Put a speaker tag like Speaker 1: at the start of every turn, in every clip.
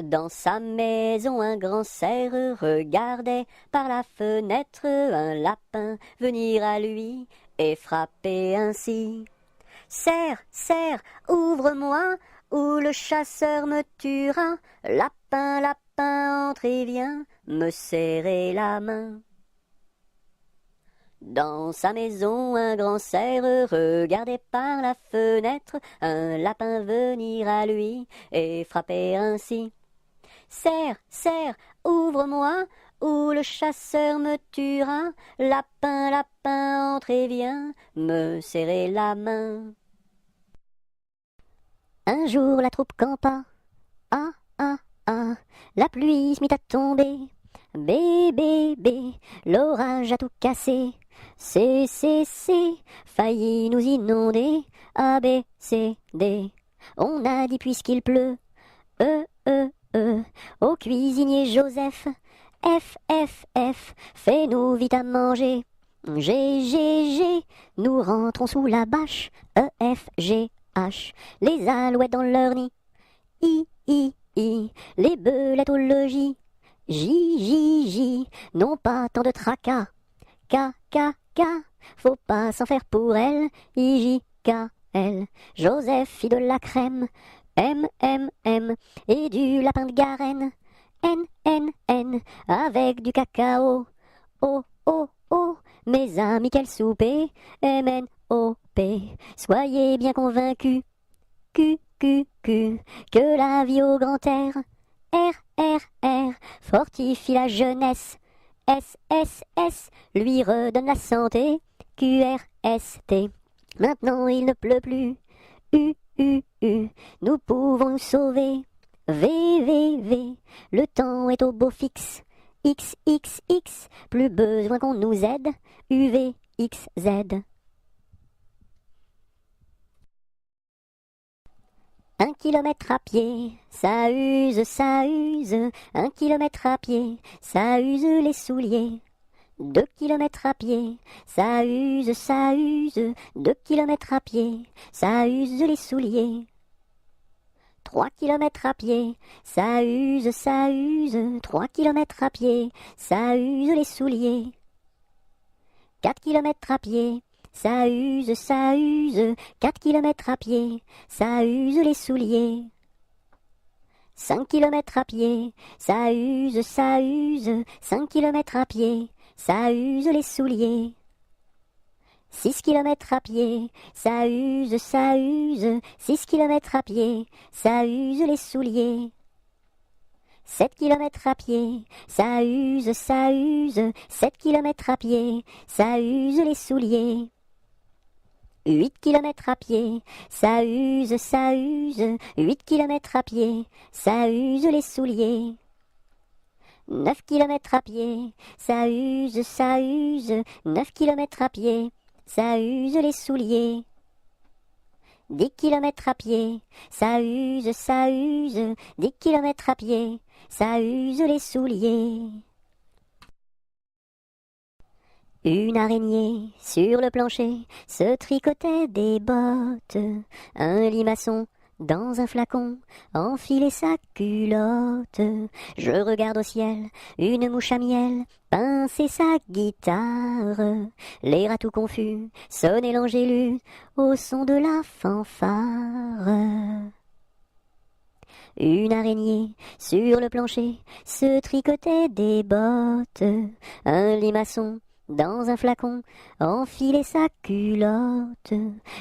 Speaker 1: Dans sa maison, un grand cerf regardait par la fenêtre un lapin venir à lui et frapper ainsi. Cerf, cerf, ouvre-moi, ou le chasseur me tuera. Lapin, lapin, entre et viens me serrer la main. Dans sa maison, un grand cerf regardait par la fenêtre un lapin venir à lui et frapper ainsi. Cerf, cerf, ouvre-moi, ou le chasseur me tuera. Lapin, lapin, entre et viens me serrer la main. Un jour la troupe campa. Ah, ah, ah, la pluie se mit à tomber. Bé, bé, bé, l'orage a tout cassé. C, failli nous inonder. A, B, C, D. On a dit puisqu'il pleut. E, au cuisinier Joseph. F, fais-nous vite à manger. G, nous rentrons sous la bâche. E, F, G, H, les alouettes dans leur nid. I, les belettes au logis. J, non pas tant de tracas. K, faut pas s'en faire pour elle. I, J, K, L, Joseph fit de la crème. M, et du lapin de Garenne. N, avec du cacao. O, mes amis, quel souper. M, N, O, P, soyez bien convaincus. Q, que la vie au grand air. R, fortifie la jeunesse. S, lui redonne la santé. Q, R, S, T, maintenant il ne pleut plus. U, nous pouvons nous sauver. V, le temps est au beau fixe. X, plus besoin qu'on nous aide. U, X, Z. 1 kilomètre à pied, ça use. 1 kilomètre à pied, ça use les souliers. 2 kilomètres à pied, ça use. 2 kilomètres à pied, ça use les souliers. 3 kilomètres à pied, ça use. 3 kilomètres à pied, ça use les souliers. 4 kilomètres à pied, ça use. 4 kilomètres à pied, ça use les souliers. 5 kilomètres à pied, ça use. 5 kilomètres à pied, ça use les souliers. 6 kilomètres à pied, ça use. 6 kilomètres à pied, ça use les souliers. 7 kilomètres à pied, ça use. 7 kilomètres à pied, ça use les souliers. 8 kilomètres à pied, ça use. 8 kilomètres à pied, ça use les souliers. 9 kilomètres à pied, ça use. 9 kilomètres à pied, ça use les souliers. 10 kilomètres à pied, ça use. 10 kilomètres à pied, ça use les souliers. Une araignée sur le plancher se tricotait des bottes. Un limaçon dans un flacon enfilait sa culotte. Je regarde au ciel, une mouche à miel pincer sa guitare. Les rats tout confus sonnaient l'angélus au son de la fanfare. Une araignée sur le plancher se tricotait des bottes. Un limaçon dans un flacon enfilait sa culotte.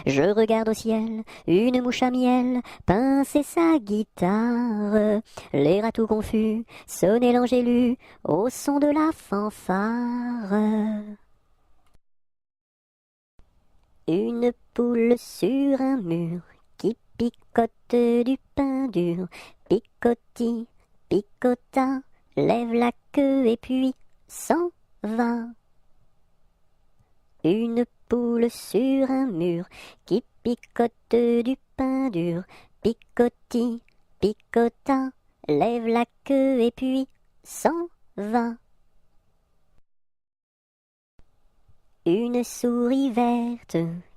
Speaker 1: Je regarde au ciel, une mouche à miel pincer sa guitare. Les rats tout confus sonnaient l'angélus au son de la fanfare. Une poule sur un mur qui picote du pain dur. Picoti, picota, lève la queue et puis s'en va. Une poule sur un mur qui picote du pain dur. Picoti, picota, lève la queue et puis s'en va. Une souris verte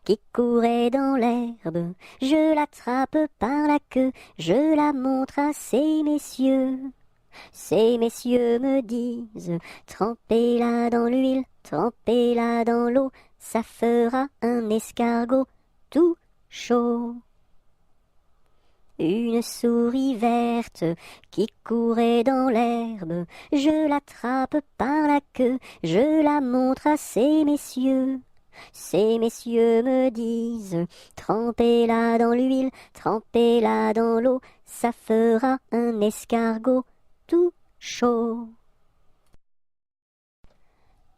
Speaker 1: qui courait dans l'herbe. Je l'attrape par la queue, je la montre à ces messieurs. Ces messieurs me disent, trempez-la dans l'huile, trempez-la dans l'eau, ça fera un escargot tout chaud. Une souris verte qui courait dans l'herbe, je l'attrape par la queue, je la montre à ces messieurs. Ces messieurs me disent, trempez-la dans l'huile, trempez-la dans l'eau, ça fera un escargot tout chaud.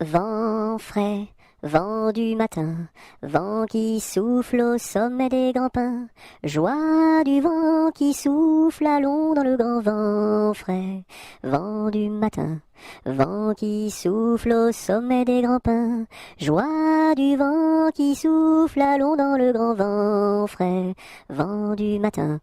Speaker 1: Vent frais, vent du matin, vent qui souffle au sommet des grands pins, joie du vent qui souffle, allons dans le grand vent frais. Vent du matin, vent qui souffle au sommet des grands pins, joie du vent qui souffle, allons dans le grand vent frais. Vent du matin,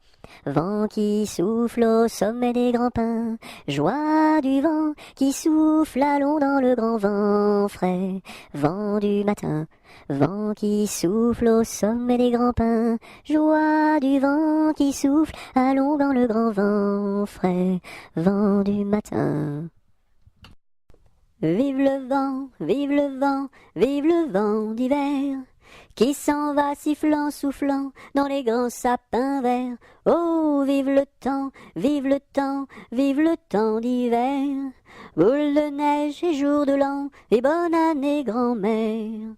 Speaker 1: vent qui souffle au sommet des grands pins, joie du vent qui souffle, allons dans le grand vent frais. Vent du matin, vent qui souffle au sommet des grands pins, joie du vent qui souffle, allons dans le grand vent frais. Vent du matin. Vive le vent, vive le vent, vive le vent d'hiver, qui s'en va sifflant, soufflant dans les grands sapins verts. Oh, vive le temps, vive le temps, vive le temps d'hiver, boule de neige et jour de l'an, et bonne année grand-mère.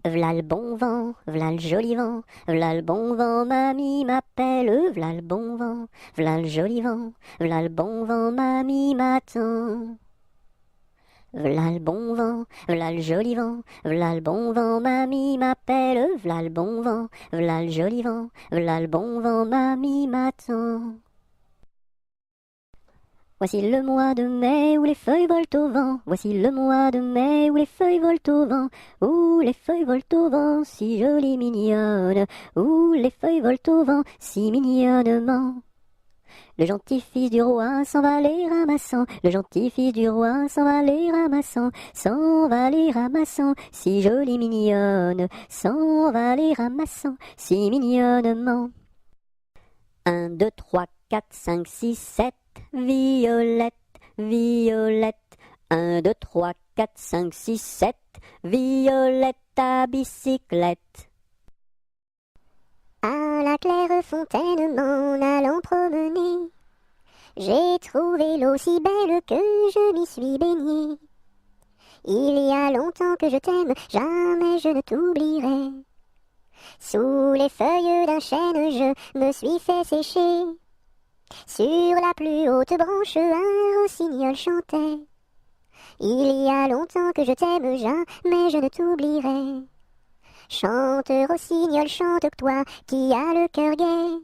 Speaker 1: V'là le bon vent, v'là le joli vent, v'là le bon vent, mamie m'appelle, v'là le bon vent, v'là le joli vent, v'là le bon vent, mamie m'attend. V'là le bon vent, v'là le joli vent, v'là le bon vent, mamie m'appelle, v'là le bon vent, v'là le joli vent, v'là le bon vent, mamie m'attend. Voici le mois de mai où les feuilles volent au vent, voici le mois de mai où les feuilles volent au vent, où les feuilles volent au vent, si jolies mignonnes, où les feuilles volent au vent, si mignonnement. Le gentil fils du roi s'en va les ramassant, le gentil fils du roi s'en va les ramassant, s'en va les ramassant, si jolie mignonne, s'en va les ramassant, si mignonnement. 1, 2, 3, 4, 5, 6, 7, violette, violette. 1, 2, 3, 4, 5, 6, 7, violette à bicyclette.
Speaker 2: À la claire fontaine m'en allant promener, j'ai trouvé l'eau si belle que je m'y suis baignée. Il y a longtemps que je t'aime, jamais je ne t'oublierai. Sous les feuilles d'un chêne je me suis fait sécher. Sur la plus haute branche un rossignol chantait. Il y a longtemps que je t'aime, jamais je ne t'oublierai. Chante, rossignol, chante, toi qui as le cœur gai.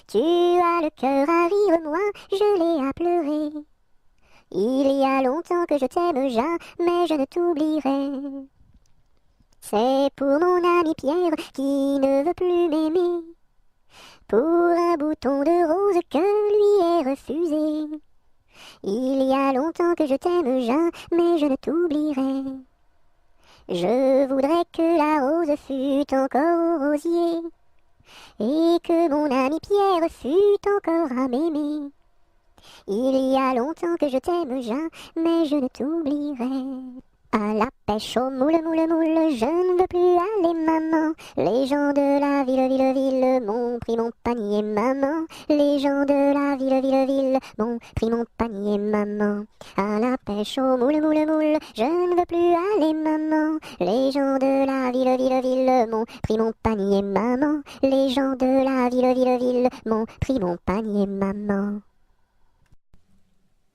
Speaker 2: Tu as le cœur à rire, moi je l'ai à pleurer. Il y a longtemps que je t'aime, jamais je ne t'oublierai. C'est pour mon ami Pierre qui ne veut plus m'aimer, pour un bouton de rose que lui est refusé. Il y a longtemps que je t'aime, jamais je ne t'oublierai. Je voudrais que la rose fût encore au rosier, et que mon ami Pierre fût encore à m'aimer. Il y a longtemps que je t'aime, jamais je ne t'oublierai. À la pêche au moule, moule, moule, je ne veux plus aller, maman. Les gens de la ville m'ont pris mon panier, maman. Les gens de la ville m'ont pris mon panier, maman. À la pêche au moule, moule, moule, je ne veux plus aller, maman. Les gens de la ville m'ont pris mon panier, maman. Les gens de la ville m'ont pris mon panier, maman.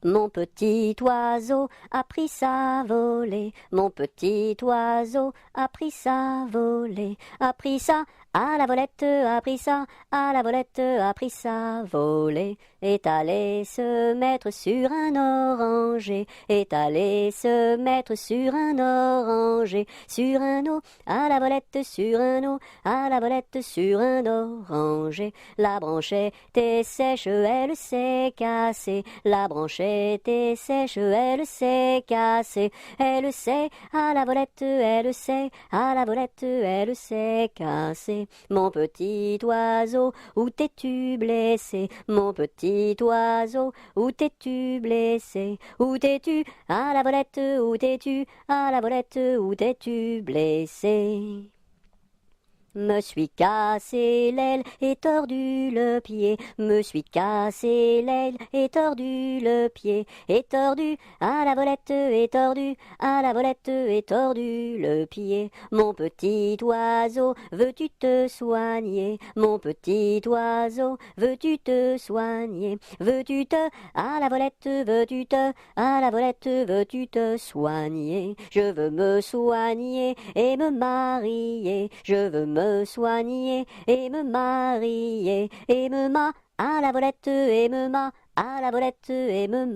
Speaker 1: Mon petit oiseau a pris sa volée, mon petit oiseau a pris sa volée, a pris sa À la volette a pris ça, à la volette a pris ça, volé, est allé se mettre sur un oranger, est allé se mettre sur un oranger, sur un eau, à la volette sur un eau, à la volette sur un oranger. La branche était sèche, elle s'est cassée, la branche était sèche, elle s'est cassée, elle s'est, à la volette, elle s'est, à la volette, elle s'est cassée. Mon petit oiseau, où t'es-tu blessé? Mon petit oiseau, où t'es-tu blessé? Où t'es-tu? À la volette, où t'es-tu? À la volette, où t'es-tu blessé? Me suis cassé l'aile et tordu le pied, me suis cassé l'aile et tordu le pied, et tordu, à la volette et tordu, à la volette et tordu le pied. Mon petit oiseau, veux-tu te soigner? Mon petit oiseau, veux-tu te soigner? Veux-tu te, à la volette, veux-tu te, à la volette, veux-tu te soigner? Je veux me soigner et me marier, je veux me soigner et me marier et me à la volette et me à la volette et me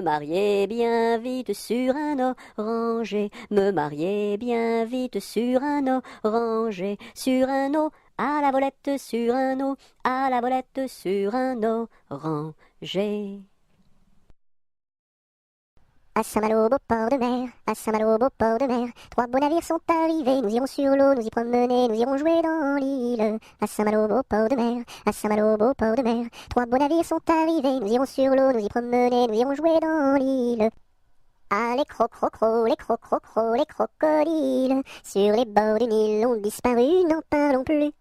Speaker 1: marier bien vite sur un oranger, me marier bien vite sur un oranger, sur un eau, à la volette sur un eau, à la volette sur un oranger.
Speaker 2: À Saint-Malo, beau port de mer, à Saint-Malo, beau port de mer, 3 beaux navires sont arrivés, nous irons sur l'eau, nous y promener, nous irons jouer dans l'île. À Saint-Malo, beau port de mer, à Saint-Malo, beau port de mer, 3 beaux navires sont arrivés, nous irons sur l'eau, nous y promener, nous irons jouer dans l'île. Ah, les crocrocros, les crocrocros, les crocodiles, sur les bords du Nil ont disparu, n'en parlons plus.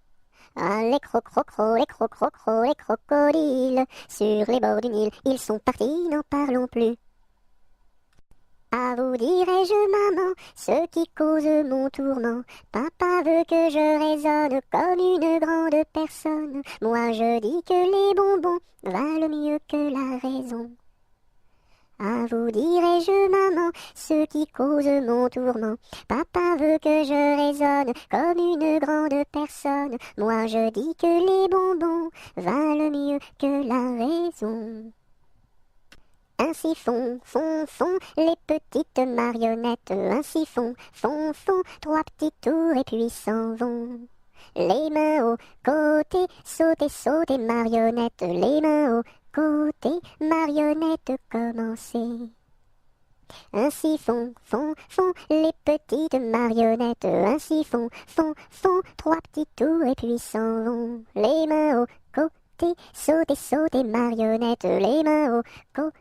Speaker 2: Ah, les crocrocros, les crocrocros, les crocodiles, sur les bords du Nil, ils sont partis, n'en parlons plus. À vous dirai-je, maman, ce qui cause mon tourment. Papa veut que je raisonne comme une grande personne. Moi je dis que les bonbons valent mieux que la raison. À vous dirai-je, maman, ce qui cause mon tourment. Papa veut que je raisonne comme une grande personne. Moi je dis que les bonbons valent mieux que la raison. Ainsi font les petites marionnettes. Ainsi font 3 petits tours et puis s'en vont. Les mains au côté, sautez marionnettes. Les mains au côté, marionnettes, commencez. Ainsi font les petites marionnettes. Ainsi font 3 petits tours et puis s'en vont. Les mains au côté, sautez marionnettes. Les mains au côté,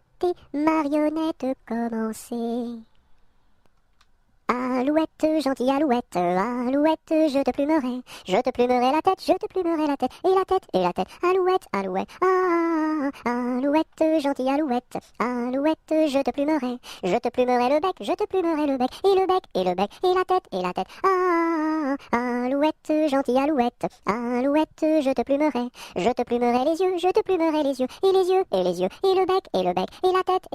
Speaker 2: marionnettes, commencez. Alouette, gentille alouette, alouette, je te plumerai la tête, je te plumerai la tête, et la tête, alouette, alouette, alouette, gentille alouette, alouette, je te plumerai le bec, je te plumerai le bec, et le bec, et la tête, alouette, gentille alouette, alouette, je te plumerai les yeux, je te plumerai les yeux, et les yeux, et le bec, et la tête,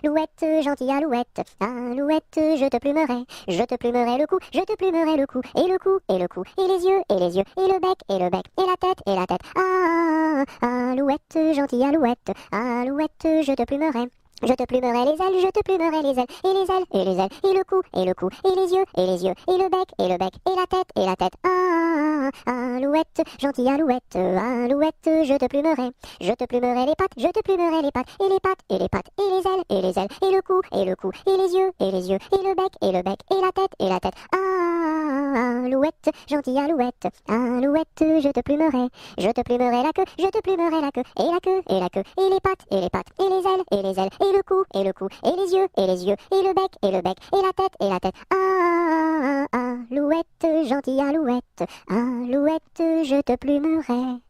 Speaker 2: alouette, gentille alouette, alouette, je te plumerai le cou, je te plumerai le cou, et le cou, et les yeux, et le bec, et la tête, alouette, gentille alouette, alouette, je te plumerai les ailes, je te plumerai les ailes, et les ailes, et le cou, et les yeux, et le bec, et la tête, alouette, gentille alouette, alouette, je te plumerai les pattes, je te plumerai les pattes, et les pattes, et les ailes, et le cou, et les yeux, et le bec, et la tête, alouette, gentille alouette, alouette, je te plumerai la queue, je te plumerai la queue, et les pattes, et les ailes, et les ailes, et le cou, et les yeux, et le bec, et la tête, alouette, gentille alouette, alouette, je te plumerai.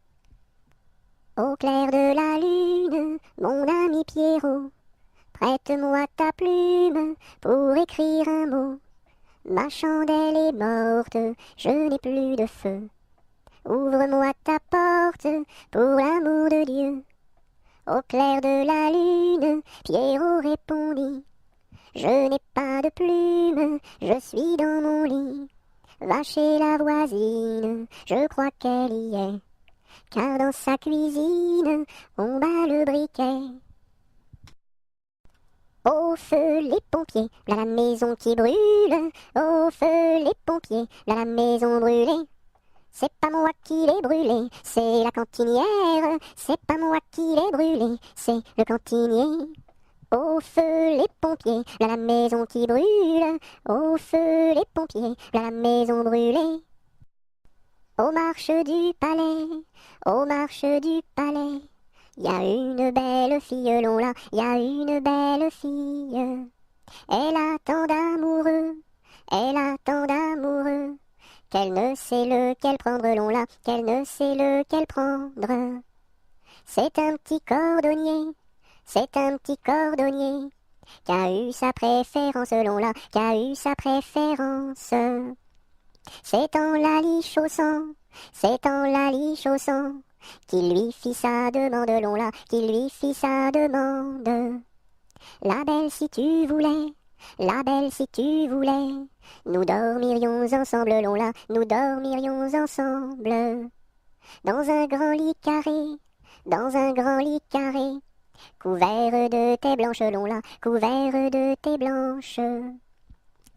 Speaker 2: Au clair de la lune, mon ami Pierrot, prête-moi ta plume pour écrire un mot. Ma chandelle est morte, je n'ai plus de feu. Ouvre-moi ta porte pour l'amour de Dieu. Au clair de la lune, Pierrot répondit, je n'ai pas de plume, je suis dans mon lit. va chez la voisine, je crois qu'elle y est, car dans sa cuisine, on bat le briquet. Au feu les pompiers, là la maison qui brûle, au feu les pompiers, là la maison brûlée. C'est pas moi qui l'ai brûlé, c'est la cantinière. C'est pas moi qui l'ai brûlé, c'est le cantinier. Au feu les pompiers, là la maison qui brûle. Au feu les pompiers, là la maison brûlée. Aux marches du palais, aux marches du palais, y a une belle fille, long là, y a une belle fille. Elle a tant d'amoureux, elle a tant d'amoureux, qu'elle ne sait lequel prendre, long là, qu'elle ne sait lequel prendre. C'est un petit cordonnier, c'est un petit cordonnier, qui a eu sa préférence, long là, qui a eu sa préférence. C'est en la lichaussant, c'est en la lichaussant, qu'il lui fit sa demande, long là, qu'il lui fit sa demande. La belle si tu voulais, la belle si tu voulais, nous dormirions ensemble, long là, nous dormirions ensemble. Dans un grand lit carré, dans un grand lit carré, couvert de tais blanches, long là, couvert de tais blanches.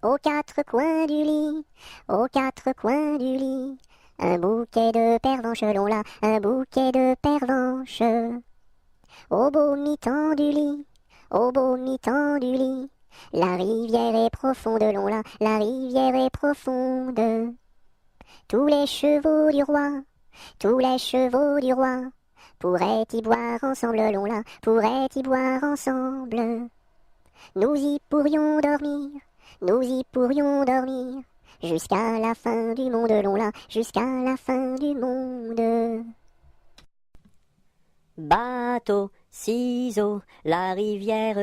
Speaker 2: Aux quatre coins du lit, aux quatre coins du lit, un bouquet de pervenches, long là, un bouquet de pervenches. Au beau mi-temps du lit, au beau mi-temps du lit, la rivière est profonde, long là, la rivière est profonde. Tous les chevaux du roi, tous les chevaux du roi, pourraient y boire ensemble, long là, pourraient y boire ensemble. Nous y pourrions dormir, nous y pourrions dormir, jusqu'à la fin du monde, long là, jusqu'à la fin du monde.
Speaker 1: Bateau, ciseaux, la rivière,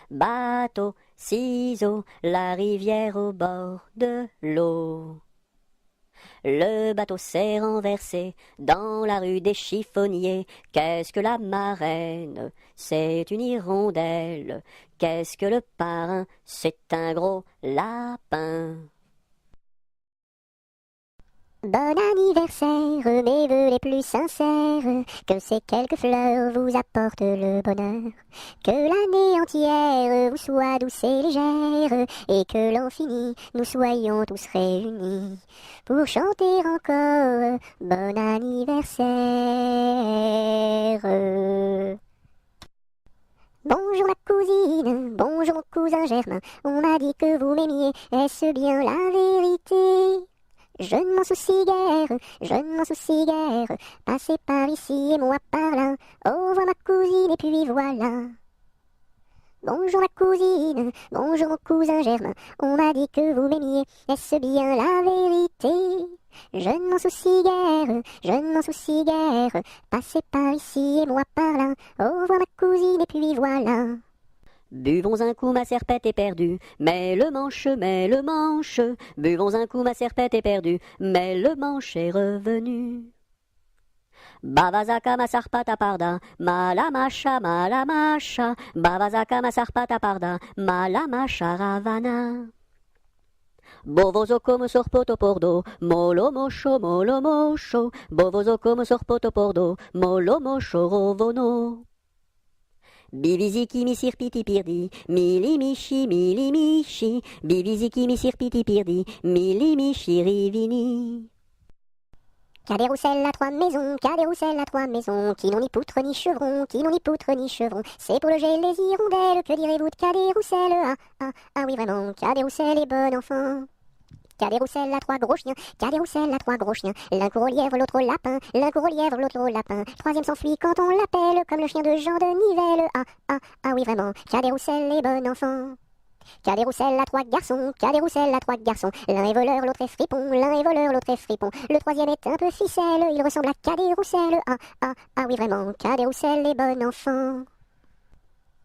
Speaker 1: bateau, ciseaux, la rivière au bord de l'eau. Le bateau s'est renversé dans la rue des chiffonniers. Qu'est-ce que la marraine? C'est une hirondelle. Qu'est-ce que le parrain? C'est un gros lapin.
Speaker 2: Bon anniversaire, mes vœux les plus sincères, que ces quelques fleurs vous apportent le bonheur, que l'année entière vous soit douce et légère, et que l'an fini, nous soyons tous réunis, pour chanter encore bon anniversaire. Bonjour ma cousine, bonjour mon cousin Germain, on m'a dit que vous m'aimiez, est-ce bien la vérité? Je ne m'en soucie guère, je ne m'en soucie guère, passez par ici et moi par là, au revoir ma cousine et puis voilà. Bonjour ma cousine, bonjour mon cousin Germain, on m'a dit que vous m'aimiez, est-ce bien la vérité? Je ne m'en soucie guère, je ne m'en soucie guère, passez par ici et moi par là, au revoir ma cousine et puis voilà.
Speaker 1: Buvons un coup, ma serpette est perdue, mais le manche, buvons un coup, ma serpette est perdue, mais le manche est revenu. Bavazaka ma sarpata parda, malamacha, bavazaka ma sarpata parda, malamacha ravana. Bovozo come sorpoto pordo, molo mosho, bovozo come sorpoto pordo, molo mosho rovono. Biviziki mi sirpiti pirdi, milimichi, biviziki mi sirpiti pirdi, milimichi rivini.
Speaker 2: Cadet-Roussel à trois maisons, Cadet-Roussel à trois maisons, qui n'ont ni poutre ni chevron, qui n'ont ni poutre ni chevron, c'est pour loger les hirondelles, que direz-vous de Cadet-Roussel? Ah oui vraiment, Cadet-Roussel est bon enfant. Cadet-Roussel à trois gros chiens, Cadet-Roussel à trois gros chiens, l'un court au lièvre, l'autre au lapin, l'un court au lièvre, l'autre au lapin, troisième s'enfuit quand on l'appelle, comme le chien de Jean de Nivelle. Ah oui vraiment, Cadet-Roussel est bon enfant. Cadet-Roussel à trois garçons, Cadet-Roussel à trois garçons, l'un est voleur, l'autre est fripon, l'un est voleur, l'autre est fripon, le troisième est un peu ficelle, il ressemble à Cadet-Roussel. Ah oui vraiment, Cadet-Roussel est bon enfant.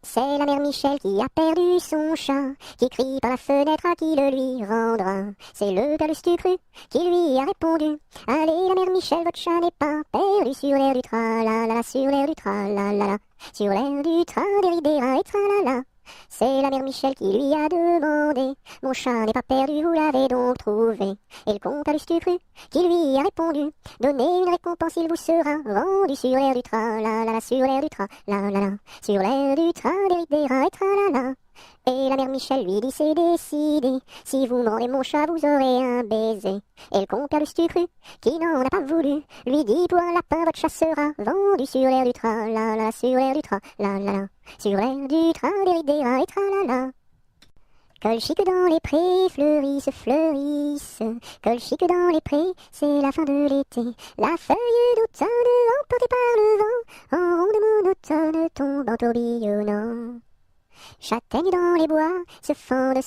Speaker 2: C'est la mère Michel qui a perdu son chat, qui crie par la fenêtre à qui le lui rendra. C'est le père Lustucru qui lui a répondu: allez la mère Michel, votre chat n'est pas perdu sur l'air du tra-la-la, sur l'air du tra-la-la, sur l'air du tra-déridéra et tra-la-la. C'est la mère Michel qui lui a demandé: mon chat n'est pas perdu, vous l'avez donc trouvé? Et le comte a Lustucru qui lui a répondu: donnez une récompense, il vous sera rendu sur l'air du train, la la la, sur l'air du train, la la la, sur l'air du train, des rats et tra la la. Et la mère Michel lui dit: c'est décidé, si vous me rendez mon chat, vous aurez un baiser. Et le compère Lustucru, qui n'en a pas voulu, lui dit: pour un lapin, votre chat sera vendu sur l'air du train, la la, sur l'air du train, la la la, sur l'air du train, des rats et tra la la. Colchique dans les prés, fleurissent. Colchique dans les prés, c'est la fin de l'été. La feuille d'automne, emportée par le vent, en ronde monotone, tombe en tourbillonnant. Châtaignes dans les bois, se fendent,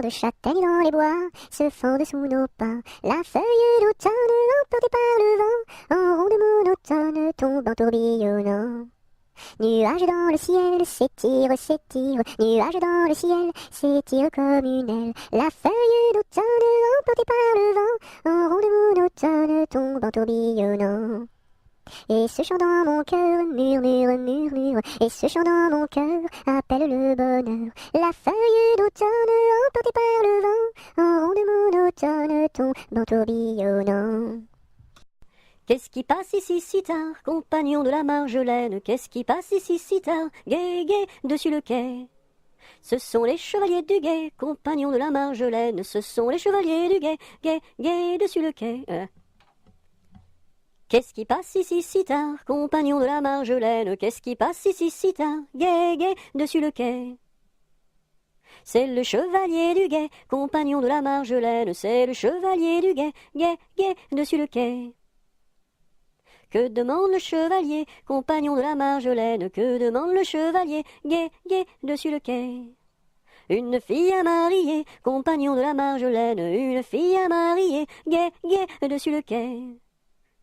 Speaker 2: châtaignes dans les bois, se fendent sous nos pas. La feuille d'automne, emportée par le vent, en ronde monotone, tombe en tourbillonnant. Nuages dans le ciel, s'étire, nuages dans le ciel, s'étire comme une aile. La feuille d'automne, emportée par le vent, en ronde monotone, tombe en tourbillonnant. Et ce chant dans mon cœur murmure, et ce chant dans mon cœur appelle le bonheur. La feuille d'automne, emportée par le vent, en ronde monotone, tombe en tourbillonnant.
Speaker 1: Qu'est-ce qui passe ici si tard, compagnon de la Marjolaine? Qu'est-ce qui passe ici si tard, gai, gai, dessus le quai? Ce sont les chevaliers du guet, compagnons de la Marjolaine. Ce sont les chevaliers du guet, gai, gai, dessus le quai. Qu'est-ce qui passe ici si tard, compagnons de la Marjolaine? Qu'est-ce qui passe ici si tard, gai, gai, dessus le quai? C'est le chevalier du guet, compagnon de la Marjolaine. C'est le chevalier du guet, gai, gai, dessus le quai. Que demande le chevalier, compagnon de la Marjolaine? Que demande le chevalier, gai, gai, dessus le quai? Une fille à marier, compagnon de la Marjolaine. Une fille à marier, gai, gai, dessus le quai.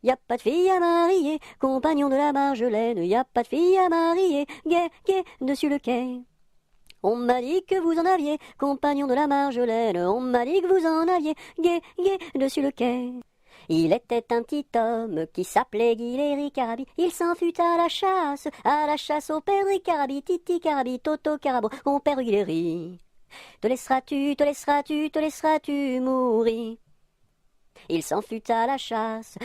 Speaker 1: Y a pas de fille à marier, compagnon de la Marjolaine. Y a pas de fille à marier, gai, gai, dessus le quai. On m'a dit que vous en aviez, compagnon de la Marjolaine. On m'a dit que vous en aviez, gai, gai, dessus le quai. Il était un petit homme qui s'appelait Guiléry Carabi. Il s'en fut à la chasse au père Carabi, Titi Carabi, Toto Carabo, mon père Guiléry. Te laisseras-tu mourir? Il s'en fut à la chasse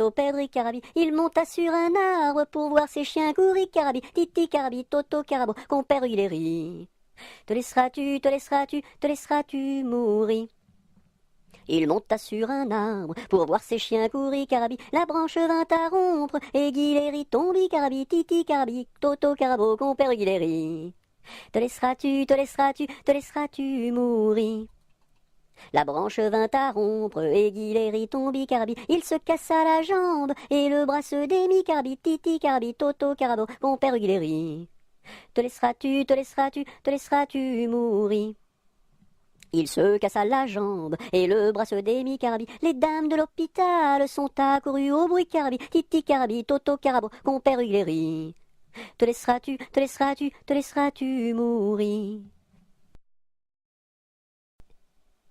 Speaker 1: au père Carabi. Il monta sur un arbre pour voir ses chiens courir, Carabi, Titi Carabi, Toto Carabo, mon père Guiléry. Te laisseras-tu mourir? Il monta sur un arbre pour voir ses chiens courir, Carabi. La branche vint à rompre et Guiléry tombi, Carabi, Titi Carabi, Toto Carabo, compère Guiléry. Te laisseras-tu mourir? La branche vint à rompre et Guiléry tombi, Carabi. Il se cassa la jambe et le bras se démit, Carabi, Titi Carabi, Toto Carabo, compère Guiléry. Te laisseras-tu mourir? Il se cassa la jambe et le bras se démit, Carabi. Les dames de l'hôpital sont accourues au bruit, Carabi, Titi Carabi, Toto Carabo, compère Guiléry. Te laisseras-tu mourir?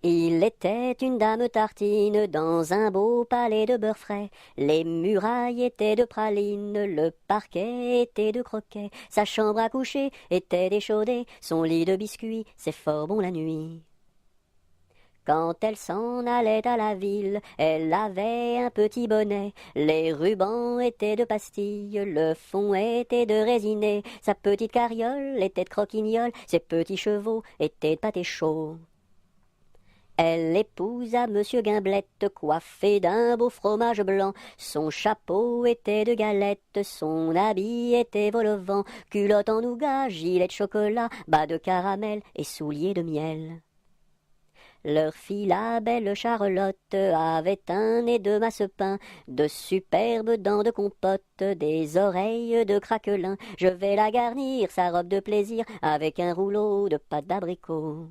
Speaker 1: Il était une dame tartine dans un beau palais de beurre frais. Les murailles étaient de pralines, le parquet était de croquets. Sa chambre à coucher était d'échaudée, son lit de biscuits, c'est fort bon la nuit. Quand elle s'en allait à la ville, elle avait un petit bonnet. Les rubans étaient de pastilles, le fond était de résiné. Sa petite carriole était de croquignole, ses petits chevaux étaient de pâté chaud. Elle épousa Monsieur Gimblette, coiffé d'un beau fromage blanc. Son chapeau était de galette, son habit était vol au vent. Culotte en nougat, gilet de chocolat, bas de caramel et souliers de miel. Leur fille, la belle Charlotte, avait un nez de massepain, de superbes dents de compote, des oreilles de craquelin. Je vais la garnir, sa robe de plaisir, avec un rouleau de pâte d'abricot.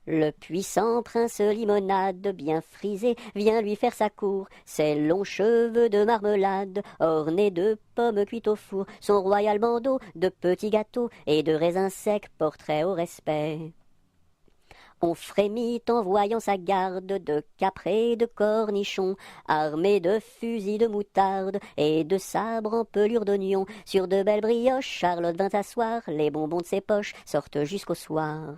Speaker 1: Le puissant prince Limonade, bien frisé, vient lui faire sa cour. Ses longs cheveux de marmelade, ornés de pommes cuites au four. Son royal bandeau de petits gâteaux et de raisins secs, portrait au respect. On frémit en voyant sa garde de capres et de cornichons, armés de fusils de moutarde et de sabres en pelure d'oignon. Sur de belles brioches, Charlotte vint s'asseoir, les bonbons de ses poches sortent jusqu'au soir.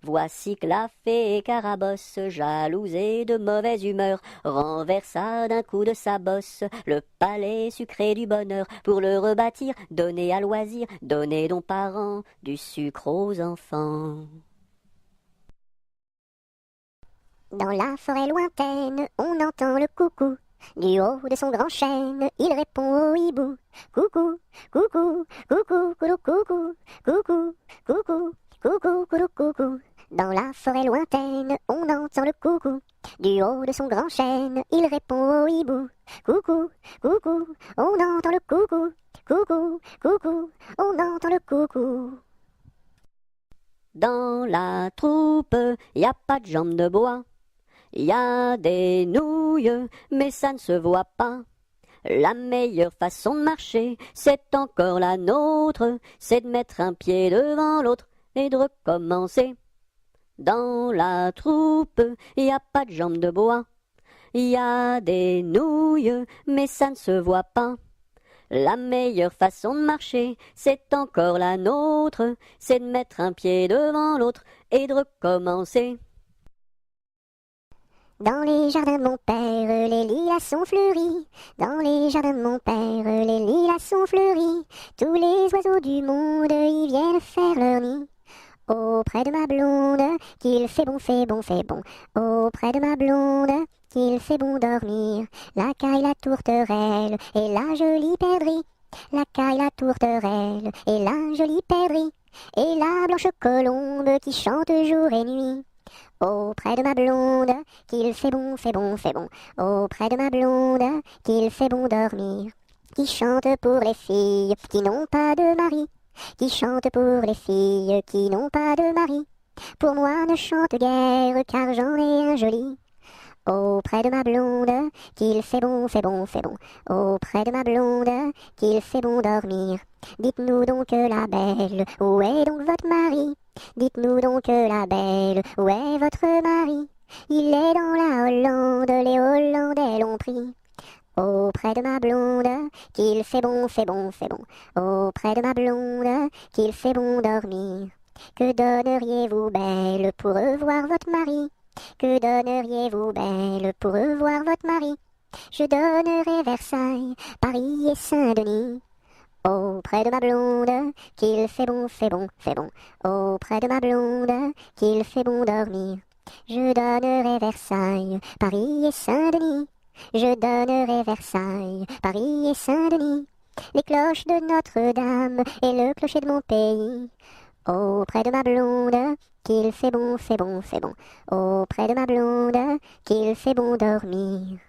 Speaker 1: Voici que la fée Carabosse, jalouse et de mauvaise humeur, renversa d'un coup de sa bosse le palais sucré du bonheur. Pour le rebâtir, donnez à loisir, donnez donc parents du sucre aux enfants.
Speaker 2: Dans la forêt lointaine, on entend le coucou. Du haut de son grand chêne, il répond au hibou. Coucou, coucou, coucou, coucou, coucou, coucou, coucou, coucou, coucou, coucou. Dans la forêt lointaine, on entend le coucou. Du haut de son grand chêne, il répond au hibou. Coucou, coucou, on entend le coucou. Coucou, coucou, on entend le coucou.
Speaker 1: Dans la troupe, y a pas de jambes de bois. Y a des nouilles, mais ça ne se voit pas. La meilleure façon de marcher, c'est encore la nôtre, c'est de mettre un pied devant l'autre et de recommencer. Dans la troupe, y a pas de jambes de bois. Y a des nouilles, mais ça ne se voit pas. La meilleure façon de marcher, c'est encore la nôtre, c'est de mettre un pied devant l'autre et de recommencer.
Speaker 2: Dans les jardins de mon père, les lilas sont fleuris. Dans les jardins de mon père, les lilas sont fleuris. Tous les oiseaux du monde y viennent faire leur nid. Auprès de ma blonde, qu'il fait bon, fait bon, fait bon. Auprès de ma blonde, qu'il fait bon dormir. La caille, la tourterelle et la jolie perdrix. La caille, la tourterelle et la jolie perdrix. Et la blanche colombe qui chante jour et nuit. Auprès de ma blonde, qu'il fait bon, fait bon, fait bon. Auprès de ma blonde, qu'il fait bon dormir. Qui chante pour les filles qui n'ont pas de mari. Qui chante pour les filles qui n'ont pas de mari. Pour moi ne chante guère car j'en ai un joli. Auprès de ma blonde, qu'il fait bon, fait bon, fait bon. Auprès de ma blonde, qu'il fait bon dormir. Dites-nous donc la belle, où est donc votre mari? Dites-nous donc la belle, où est votre mari? Il est dans la Hollande, les Hollandais l'ont pris. Auprès de ma blonde, qu'il fait bon, fait bon, fait bon. Auprès de ma blonde, qu'il fait bon dormir. Que donneriez-vous belle pour revoir votre mari? Que donneriez-vous belle pour revoir votre mari? Je donnerais Versailles, Paris et Saint-Denis. Auprès de ma blonde, qu'il fait bon, fait bon, fait bon. Auprès de ma blonde, qu'il fait bon dormir. Je donnerai Versailles, Paris et Saint-Denis. Je donnerai Versailles, Paris et Saint-Denis. Les cloches de Notre-Dame et le clocher de mon pays. Auprès de ma blonde, qu'il fait bon, fait bon, fait bon. Auprès de ma blonde, qu'il fait bon dormir.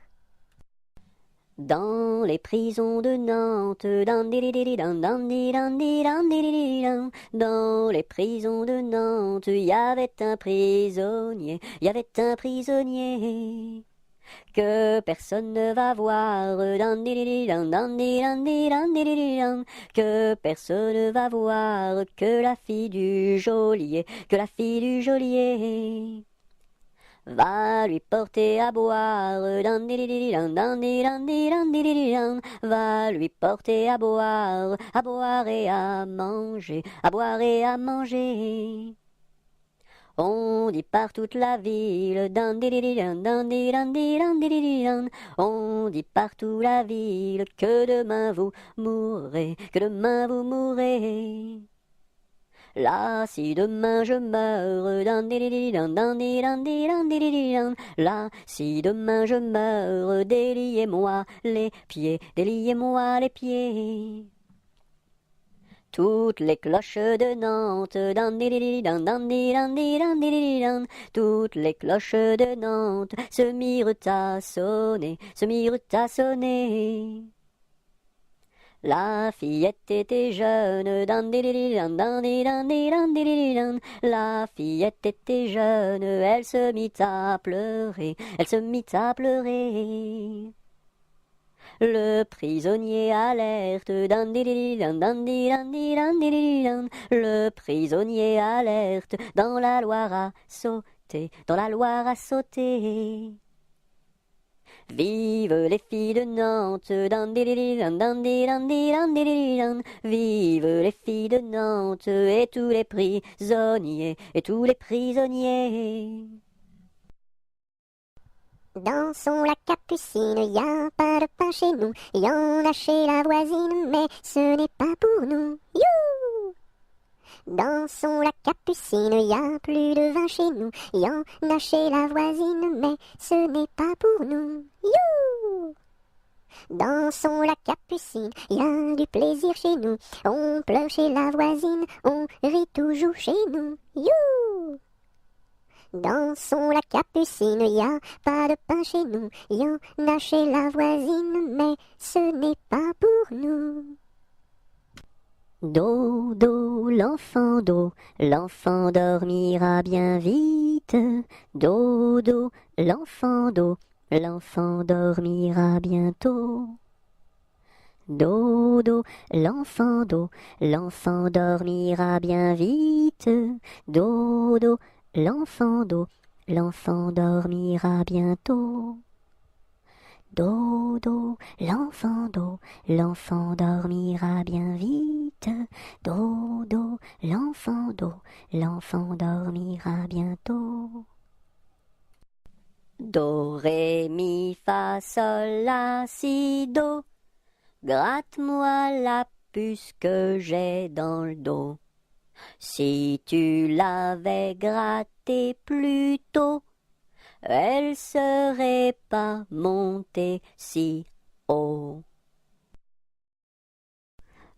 Speaker 1: Dans les prisons de Nantes, dans les prisons de Nantes, y avait un prisonnier que personne ne va voir, que personne ne va voir, que la fille du geôlier, va lui porter à boire, va lui porter à boire et à manger, à boire et à manger. On dit par toute la ville, on dit partout la ville, que demain vous mourrez, que demain vous mourrez. Là, si demain je meurs, là, si demain je meurs, déliez-moi les pieds, déliez-moi les pieds. Toutes les cloches de Nantes, toutes les cloches de Nantes se mirent à sonner, se mirent à sonner. La fillette était jeune, la fillette était jeune, elle se mit à pleurer, elle se mit à pleurer. Le prisonnier alerte, dandidididam, dandidididam. Le prisonnier alerte, dans la Loire à sauter, dans la Loire à sauter. Vive les filles de Nantes, dandidididam, dandidididam. Vive les filles de Nantes et tous les prisonniers, et tous les prisonniers.
Speaker 2: Dansons la capucine, y a pas de pain chez nous, y en a chez la voisine, mais ce n'est pas pour nous. You! Dansons la capucine, y a plus de vin chez nous, y en a chez la voisine, mais ce n'est pas pour nous. You! Dansons la capucine, y a du plaisir chez nous, on pleure chez la voisine, on rit toujours chez nous. You! Dansons la capucine, y a pas de pain chez nous, y en a chez la voisine, mais ce n'est pas pour nous.
Speaker 1: Dodo, l'enfant dormira bien vite. Dodo, l'enfant dormira bientôt. Dodo, l'enfant dormira bien vite. Dodo, l'enfant dormira bientôt. Dodo, l'enfant dormira bien vite. Dodo, l'enfant dormira bientôt. Do, ré, mi, fa, sol, la, si, do. Gratte-moi la puce que j'ai dans le dos. Si tu l'avais grattée plus tôt, elle serait pas montée si haut.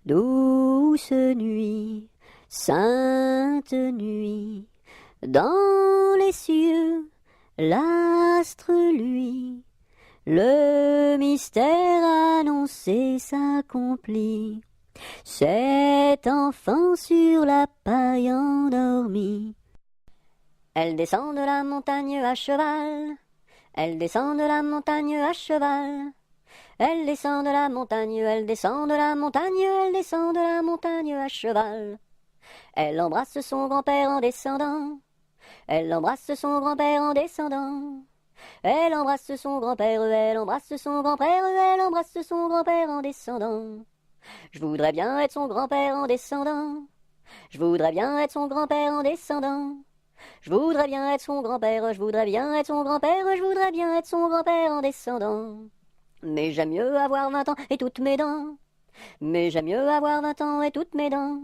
Speaker 1: Douce nuit, sainte nuit, dans les cieux, l'astre luit, le mystère annoncé s'accomplit. Cet enfant sur la paille endormi. Elle descend de la montagne à cheval. Elle descend de la montagne à cheval. Elle descend de la montagne, elle descend de la montagne, elle descend de la montagne à cheval. Elle embrasse son grand-père en descendant. Elle embrasse son grand-père en descendant. Elle embrasse son grand-père, elle embrasse son grand-père, elle embrasse son grand-père en descendant. Je voudrais bien être son grand-père en descendant. Je voudrais bien être son grand-père en descendant. Je voudrais bien être son grand-père, je voudrais bien être son grand-père, je voudrais bien être son grand-père en descendant. Mais j'aime mieux avoir 20 ans et toutes mes dents. Mais j'aime mieux avoir 20 ans et toutes mes dents.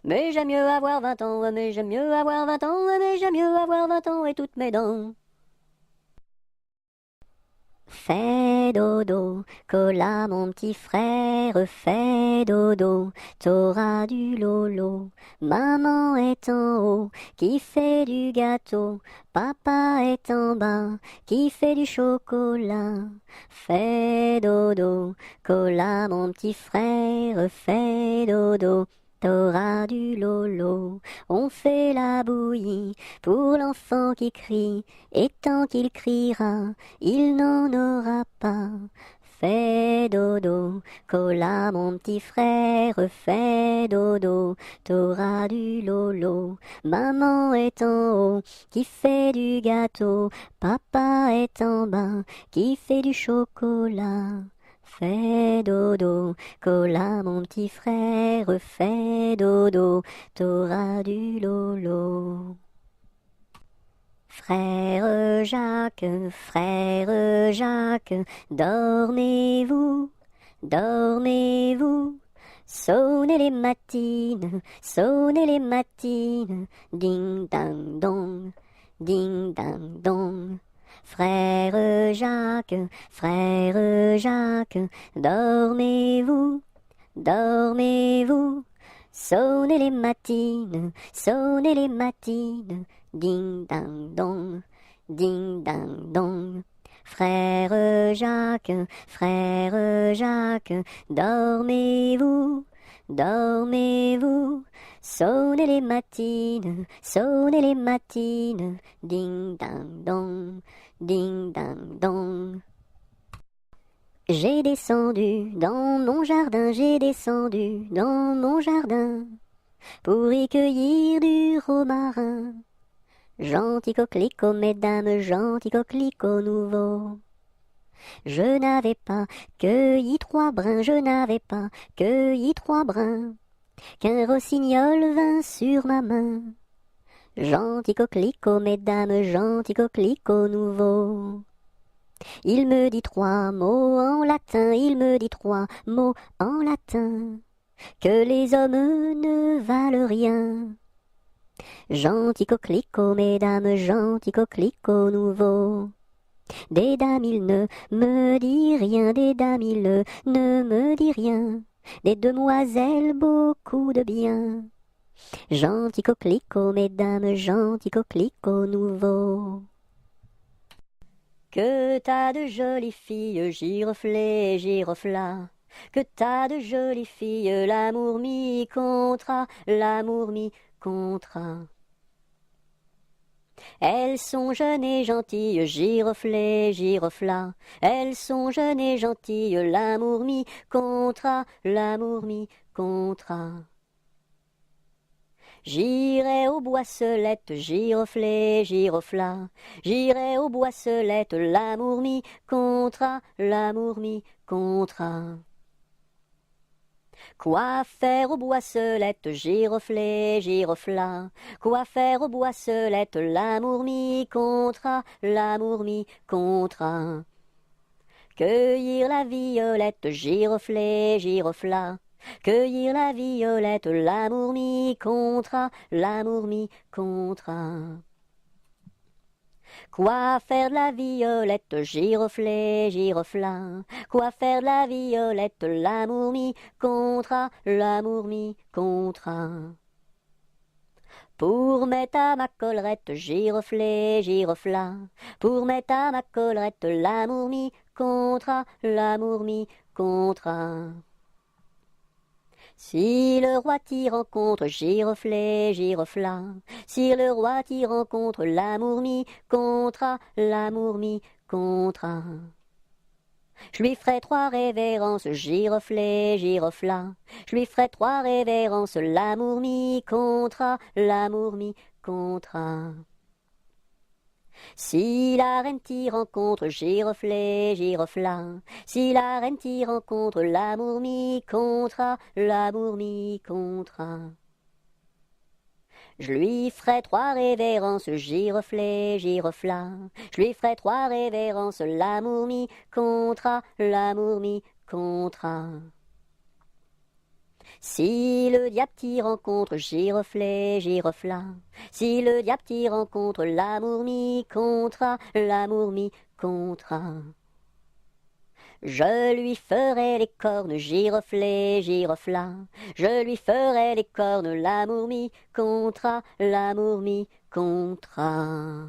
Speaker 1: Mais j'aime mieux avoir 20 ans, mais j'aime mieux avoir 20 ans, mais j'aime mieux avoir 20 ans et toutes mes dents. Fais dodo, cola mon petit frère, fais dodo, t'auras du lolo. Maman est en haut, qui fait du gâteau, papa est en bas, qui fait du chocolat. Fais dodo, cola mon petit frère, fais dodo. T'auras du lolo, on fait la bouillie pour l'enfant qui crie, et tant qu'il criera, il n'en aura pas. Fais dodo, cola mon petit frère, fais dodo, t'auras du lolo. Maman est en haut, qui fait du gâteau, papa est en bas, qui fait du chocolat. Fais dodo, cola mon petit frère, fais dodo, t'auras du lolo. Frère Jacques, dormez-vous, dormez-vous. Sonnez les matines, ding dang dong, ding dang dong. Frère Jacques, dormez-vous, dormez-vous. Sonnez les matines, ding dang dong, ding dang dong. Frère Jacques, dormez-vous, dormez-vous. Sonnez les matines, ding dang dong, ding dang dong. J'ai descendu dans mon jardin, j'ai descendu dans mon jardin pour y cueillir du romarin. Gentil coquelicot, mesdames, gentil coquelicot nouveau. Je n'avais pas cueilli 3 brins, je n'avais pas cueilli 3 brins, qu'un rossignol vint sur ma main. Gentil coquelicot, mesdames, gentil coquelicot nouveau. Il me dit 3 mots en latin, il me dit 3 mots en latin, que les hommes ne valent rien. Gentil coquelicot, mesdames, gentil coquelicot nouveau. Des dames il ne me dit rien, des dames il ne me dit rien, des demoiselles beaucoup de bien. Gentil coquelicot, mesdames, gentil coquelicot nouveau. Que t'as de jolies filles, giroflées, girofla. Que t'as de jolies filles, l'amour mi contra, l'amour mi contra. Elles sont jeunes et gentilles, giroflées, girofla. Elles sont jeunes et gentilles, l'amour mi contra, l'amour mi contra. J'irai aux boisselettes, giroflées, girofla. J'irai aux boisselettes, l'amour mi contra, l'amour mi contra. Quoi faire aux boisselettes, giroflées, girofla? Quoi faire aux boisselettes, l'amour mi contra, l'amour mi contra. Cueillir la violette, giroflée, girofla. Cueillir la violette, l'amour mi contra, l'amour mi contra. Quoi faire de la violette, giroflée, girofla? Quoi faire de la violette, l'amour mi contra, l'amour mi contra. Pour mettre à ma collerette, giroflée, girofla. Pour mettre à ma collerette, l'amour mi contra, l'amour mi contra. Si le roi t'y rencontre, giroflée, girofla. Si le roi t'y rencontre, l'amour mi contra, l'amour mi contra. Je lui ferai 3 révérences, giroflée, girofla. Je lui ferai 3 révérences, l'amour mi contra, l'amour mi contra. Si la reine t'y rencontre, giroflée, girofla. Si la reine t'y rencontre, l'amour mi contra, l'amour mi contra. Je lui ferai 3 révérences, giroflée, girofla. Je lui ferai 3 révérences, l'amour mi contra, l'amour mi contra. Si le diable t'y rencontre, giroflée, girofla. Si le diable t'y rencontre, l'amour mi contra, l'amour mi contra. Je lui ferai les cornes, giroflée, girofla. Je lui ferai les cornes, l'amour mi contra, l'amour mi contra.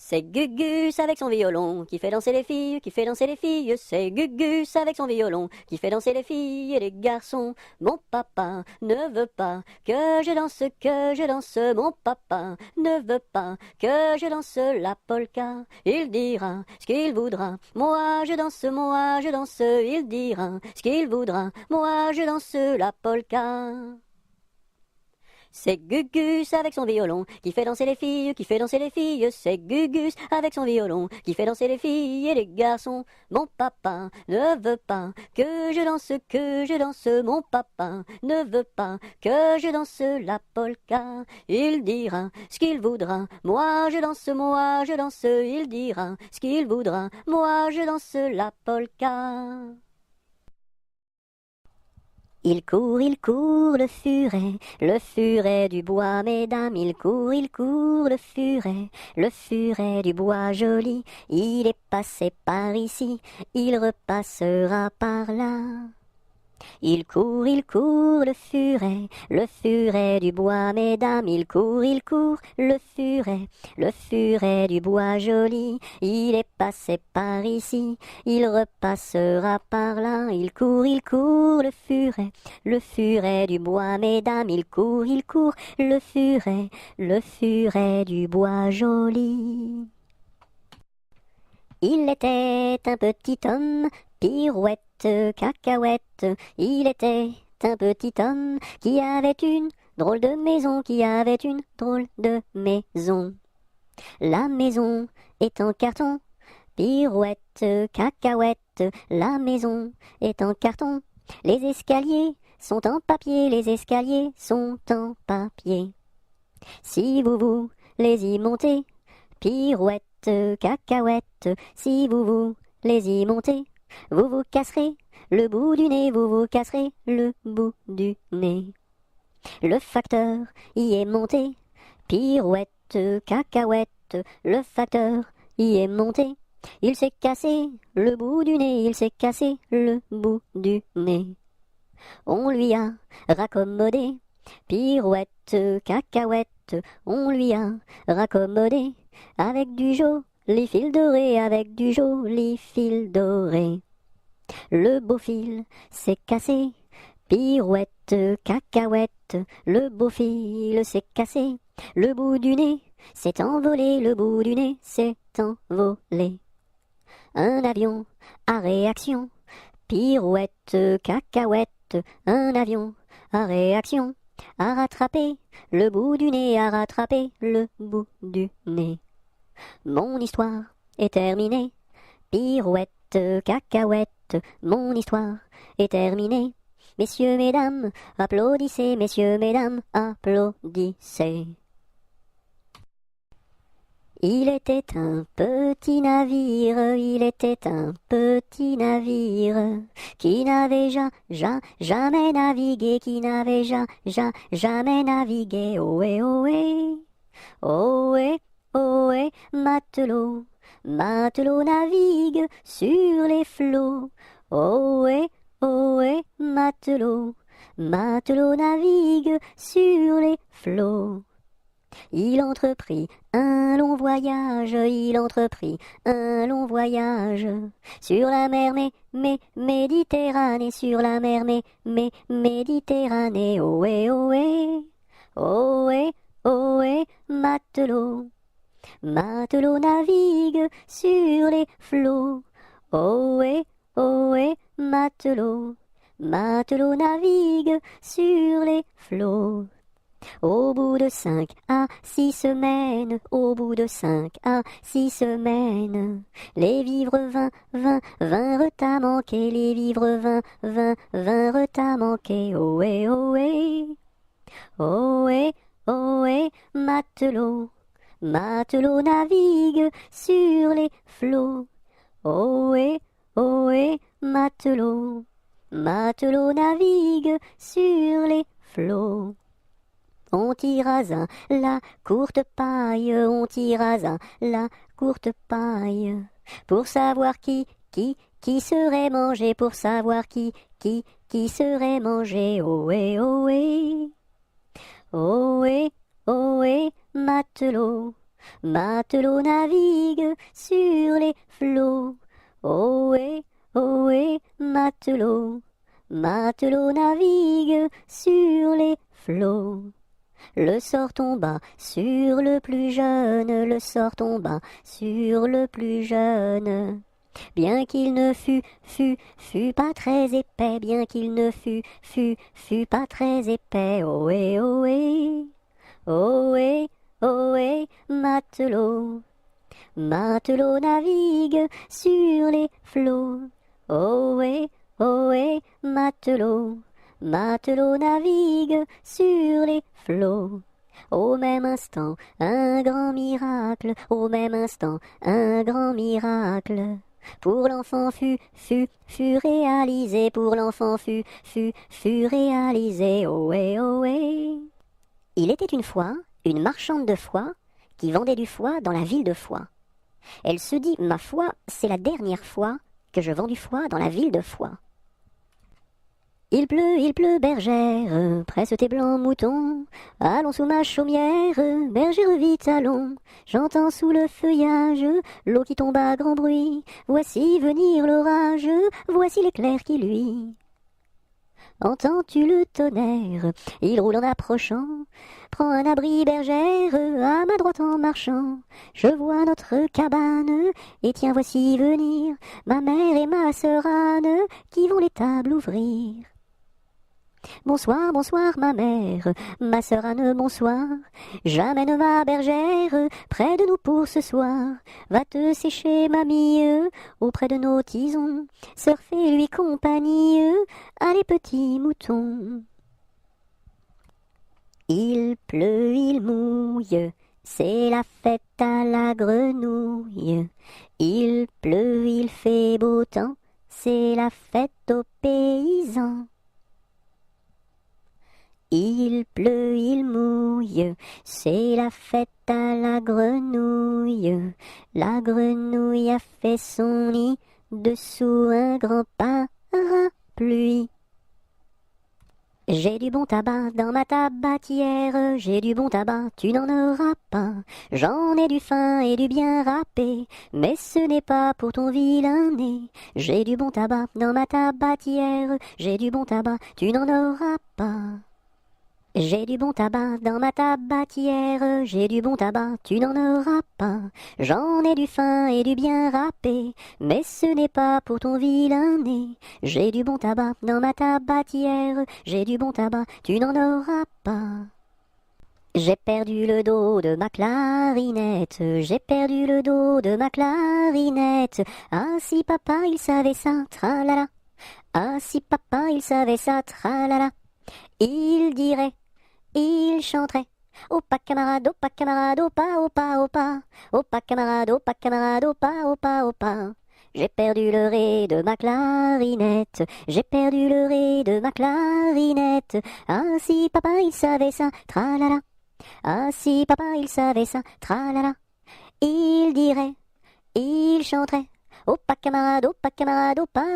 Speaker 1: C'est Gugus avec son violon qui fait danser les filles, qui fait danser les filles. C'est Gugus avec son violon qui fait danser les filles et les garçons. Mon papa ne veut pas que je danse, que je danse. Mon papa ne veut pas que je danse la polka. Il dira ce qu'il voudra. Moi je danse, il dira ce qu'il voudra. Moi je danse la polka. C'est Gugus avec son violon qui fait danser les filles, qui fait danser les filles. C'est Gugus avec son violon qui fait danser les filles et les garçons. Mon papa ne veut pas que je danse, que je danse. Mon papa ne veut pas que je danse la polka. Il dira ce qu'il voudra. Moi je danse, il dira ce qu'il voudra. Moi je danse la polka. Il court, le furet du bois, mesdames, il court, le furet du bois joli. Il est passé par ici, il repassera par là. Il court, le furet du bois, mesdames, il court, le furet du bois joli. Il est passé par ici, il repassera par là. Il court, le furet du bois, mesdames, il court, le furet du bois joli. Il était un petit homme, pirouette, cacahuète. Il était un petit homme qui avait une drôle de maison, qui avait une drôle de maison. La maison est en carton, pirouette, cacahuète. La maison est en carton. Les escaliers sont en papier, les escaliers sont en papier. Si vous voulez y monter, pirouette, cacahuète, si vous voulez y monter, vous vous casserez le bout du nez, vous vous casserez le bout du nez. Le facteur y est monté, pirouette, cacahuète, le facteur y est monté. Il s'est cassé le bout du nez, il s'est cassé le bout du nez. On lui a raccommodé, pirouette, cacahuète, on lui a raccommodé, avec du joli fil doré, avec du joli fil doré. Le beau fil s'est cassé, pirouette, cacahuète, le beau fil s'est cassé, le bout du nez s'est envolé, le bout du nez s'est envolé. Un avion à réaction, pirouette, cacahuète, un avion à réaction, à rattraper le bout du nez, à rattraper le bout du nez. Mon histoire est terminée, pirouette, cacahuète, mon histoire est terminée. Messieurs, mesdames, applaudissez, messieurs, mesdames, applaudissez. Il était un petit navire, il était un petit navire, qui n'avait jamais navigué, qui n'avait jamais navigué. Ohé, ohé, ohé, ohé, matelot, matelot navigue sur les flots. Ohé, ohé, matelot, matelot navigue sur les flots. Il entreprit un long voyage, il entreprit un long voyage, sur la mer Méditerranée, sur la mer Méditerranée. Ohé, ohé, ohé, ohé, matelot, matelot navigue sur les flots. Ohé, ohé, matelot, matelot navigue sur les flots. Au bout de 5 à 6 semaines, au bout de 5 à 6 semaines, les vivres vinrent à manquer, les vivres vinrent à manquer. Ohé, ohé, ohé, ohé, matelot, matelot navigue sur les flots. Ohé, ohé, matelot, matelot navigue sur les flots. On tirasa la courte paille, on tirasa la courte paille, pour savoir qui serait mangé, pour savoir qui serait mangé. Ohé, ohé, ohé, ohé, matelot, matelot navigue sur les flots. Ohé, ohé, matelot, matelot navigue sur les flots. Le sort tomba sur le plus jeune, le sort tomba sur le plus jeune. Bien qu'il ne fût pas très épais, bien qu'il ne fût pas très épais. Ohé, ohé, ohé, ohé, matelot, matelot navigue sur les flots. Ohé, ohé, matelot, matelot navigue sur les flots. Au même instant, un grand miracle, au même instant, un grand miracle. Pour l'enfant fut réalisé, pour l'enfant fut réalisé. Ohé, ohé. Il était une fois une marchande de foie qui vendait du foie dans la ville de Foix. Elle se dit, ma foi, c'est la dernière fois que je vends du foie dans la ville de Foix. Il pleut, bergère, presse tes blancs moutons, allons sous ma chaumière, bergère vite allons, j'entends sous le feuillage, l'eau qui tombe à grand bruit, voici venir l'orage, voici l'éclair qui luit. Entends-tu le tonnerre? Il roule en approchant. Prends un abri, bergère, à ma droite en marchant. Je vois notre cabane, et tiens voici venir ma mère et ma sœur Anne, qui vont les tables ouvrir. Bonsoir, bonsoir ma mère, ma sœur Anne, bonsoir. J'amène ma bergère près de nous pour ce soir. Va te sécher, mamie, auprès de nos tisons. Sœur, fais-lui compagnie, allez petits moutons. Il pleut, il mouille, c'est la fête à la grenouille. Il pleut, il fait beau temps, c'est la fête aux paysans. Il pleut, il mouille, c'est la fête à la grenouille. La grenouille a fait son nid dessous un grand parapluie. J'ai du bon tabac dans ma tabatière, j'ai du bon tabac, tu n'en auras pas. J'en ai du fin et du bien râpé, mais ce n'est pas pour ton vilain nez. J'ai du bon tabac dans ma tabatière, j'ai du bon tabac, tu n'en auras pas. J'ai du bon tabac dans ma tabatière, j'ai du bon tabac, tu n'en auras pas. J'en ai du fin et du bien râpé, mais ce n'est pas pour ton vilain nez. J'ai du bon tabac dans ma tabatière, j'ai du bon tabac, tu n'en auras pas. J'ai perdu le dos de ma clarinette, j'ai perdu le dos de ma clarinette. Ah si papa il savait ça, tralala. Ah si papa il savait ça, tralala. Il dirait, il chanterait. Opa camarade, opa camarade, opa, opa, opa. Opa camarade, opa camarade, opa, opa, opa. J'ai perdu le ré de ma clarinette, j'ai perdu le ré de ma clarinette. Ah si papa il savait ça, tralala. Ah si papa il savait ça, tralala. Il dirait, il chanterait. Opa camarade, opa,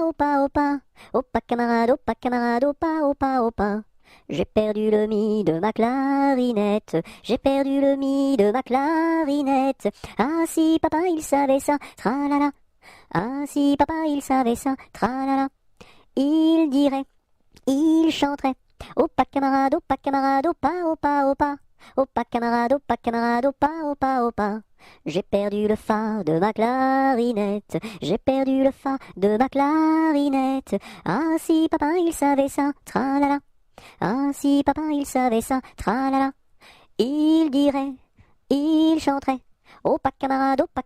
Speaker 1: opa, opa. Opa camarade, opa, opa, opa. J'ai perdu le mi de ma clarinette, j'ai perdu le mi de ma clarinette. Ah si papa il savait ça, tralala. Ah si papa il savait ça, tralala. Il dirait, il chanterait. Opa camarade, opa, opa, opa. Opa camarade, opa, opa, opa. J'ai perdu le fa de ma clarinette, j'ai perdu le fa de ma clarinette. Ah si papa il savait ça, tralala. Ah si papa il savait ça, tralala. Il dirait, il chanterait. Opa camarade, opa,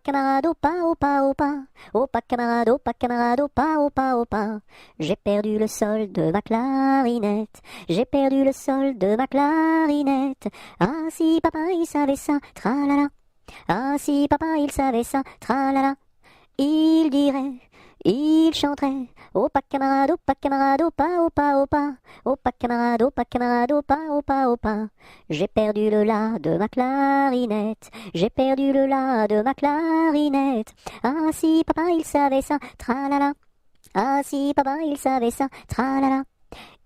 Speaker 1: opa, opa. Opa camarade, opa, opa, opa. J'ai perdu le sol de ma clarinette, j'ai perdu le sol de ma clarinette. Ah si papa il savait ça, tralala. Ah si papa il savait ça, tralala. Il dirait, il chanterait. Opa camarade, opa, opa, opa. Opa camarade, opa, opa, opa. J'ai perdu le la de ma clarinette, j'ai perdu le la de ma clarinette. Ah si papa il savait ça, tralala. Ah si papa il savait ça, tralala.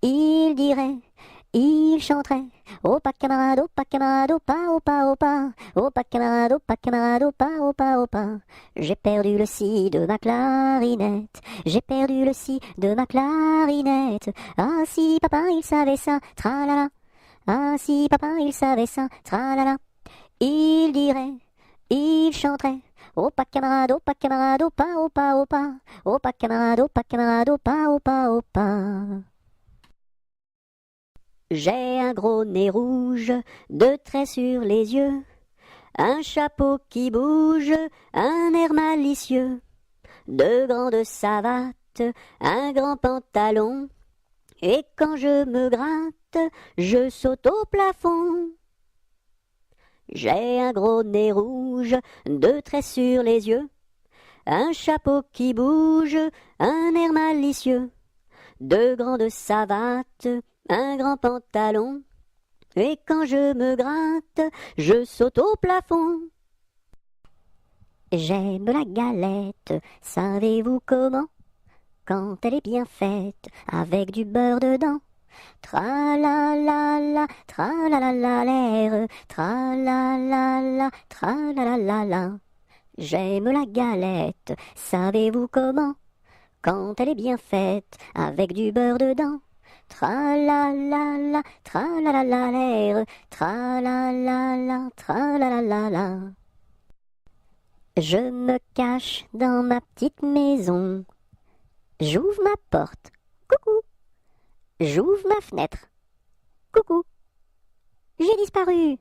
Speaker 1: Il dirait, il chanterait. Opa camarade, opa, opa, opa. Opa camarade, opa, opa, opa. J'ai perdu le si de ma clarinette, j'ai perdu le si de ma clarinette. Ah si papa il savait ça, tralala. Ah si papa il savait ça, tralala. Il dirait, il chanterait. Opa camarade, opa, opa, opa. Opa camarade, opa, opa, opa. J'ai un gros nez rouge, deux traits sur les yeux, un chapeau qui bouge, un air malicieux, deux grandes savates, un grand pantalon, et quand je me gratte, je saute au plafond. J'ai un gros nez rouge, deux traits sur les yeux, un chapeau qui bouge, un air malicieux, deux grandes savates, un grand pantalon, et quand je me gratte, je saute au plafond. J'aime la galette, savez-vous comment? Quand elle est bien faite, avec du beurre dedans. Tra-la-la-la, tra-la-la-la-l'air, tra-la-la-la, tra-la-la-la-la. J'aime la galette, savez-vous comment? Quand elle est bien faite, avec du beurre dedans. Tra-la-la-la, tra-la-la-la-l'air, tra-la-la-la, tra-la-la-la-la. Je me cache dans ma petite maison. J'ouvre ma porte. Coucou. J'ouvre ma fenêtre. Coucou. J'ai disparu.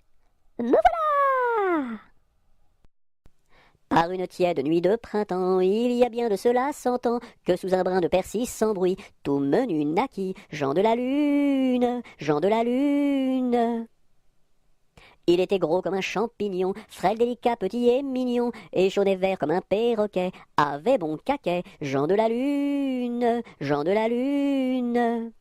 Speaker 1: Me voilà! Par une tiède nuit de printemps, il y a bien de cela 100 ans, que sous un brin de persil sans bruit, tout menu naquit, Jean de la Lune, Jean de la Lune. Il était gros comme un champignon, frêle, délicat, petit et mignon, et chaud et vert comme un perroquet, avait bon caquet, Jean de la Lune, Jean de la Lune.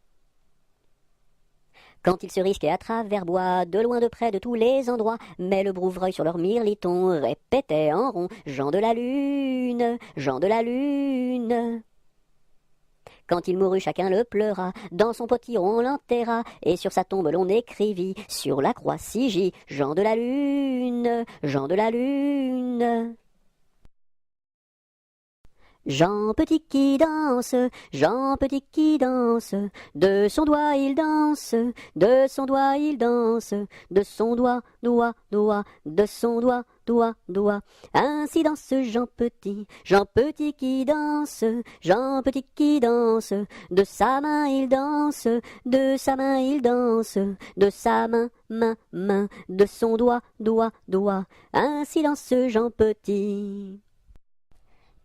Speaker 1: Quand ils se risquaient à travers bois, de loin de près de tous les endroits, mais le brouvreuil sur leur mirliton répétait en rond, Jean de la Lune, Jean de la Lune. Quand il mourut, chacun le pleura, dans son potiron on l'enterra, et sur sa tombe l'on écrivit, sur la croix sigit, Jean de la Lune, Jean de la Lune. Jean Petit qui danse, Jean Petit qui danse, de son doigt il danse, de son doigt il danse, de son doigt, doigt, doigt, de son doigt, doigt, doigt. Ainsi danse Jean Petit qui danse, Jean Petit qui danse, de sa main il danse, de sa main il danse, de sa main, main, main, de son doigt, doigt, doigt. Ainsi danse Jean Petit.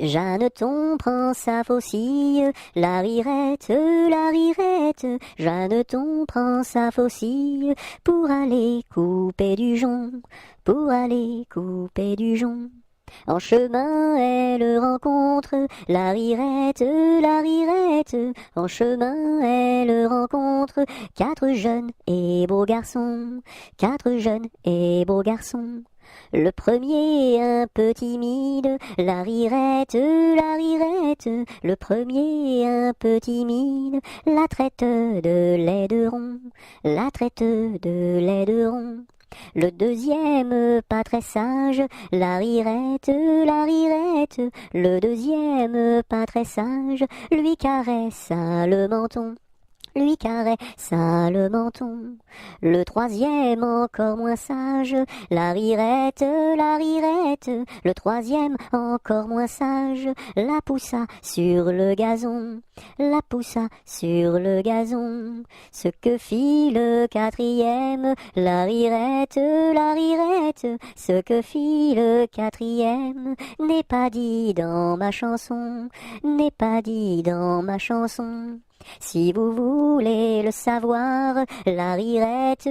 Speaker 1: Jeanneton prend sa faucille, la rirette, Jeanneton prend sa faucille, pour aller couper du jonc, pour aller couper du jonc. En chemin, elle rencontre la rirette, en chemin, elle rencontre 4 jeunes et beaux garçons, 4 jeunes et beaux garçons. Le premier un peu timide, la rirette, le premier un peu timide, la traite de laideron, la traite de laideron. Le deuxième pas très sage, la rirette, le deuxième pas très sage, lui caressa le menton, lui caressa le menton. Le troisième encore moins sage, la rirette, le troisième encore moins sage, la poussa sur le gazon, la poussa sur le gazon. Ce que fit le quatrième, la rirette, ce que fit le quatrième, n'est pas dit dans ma chanson, n'est pas dit dans ma chanson. Si vous voulez le savoir, la rirette,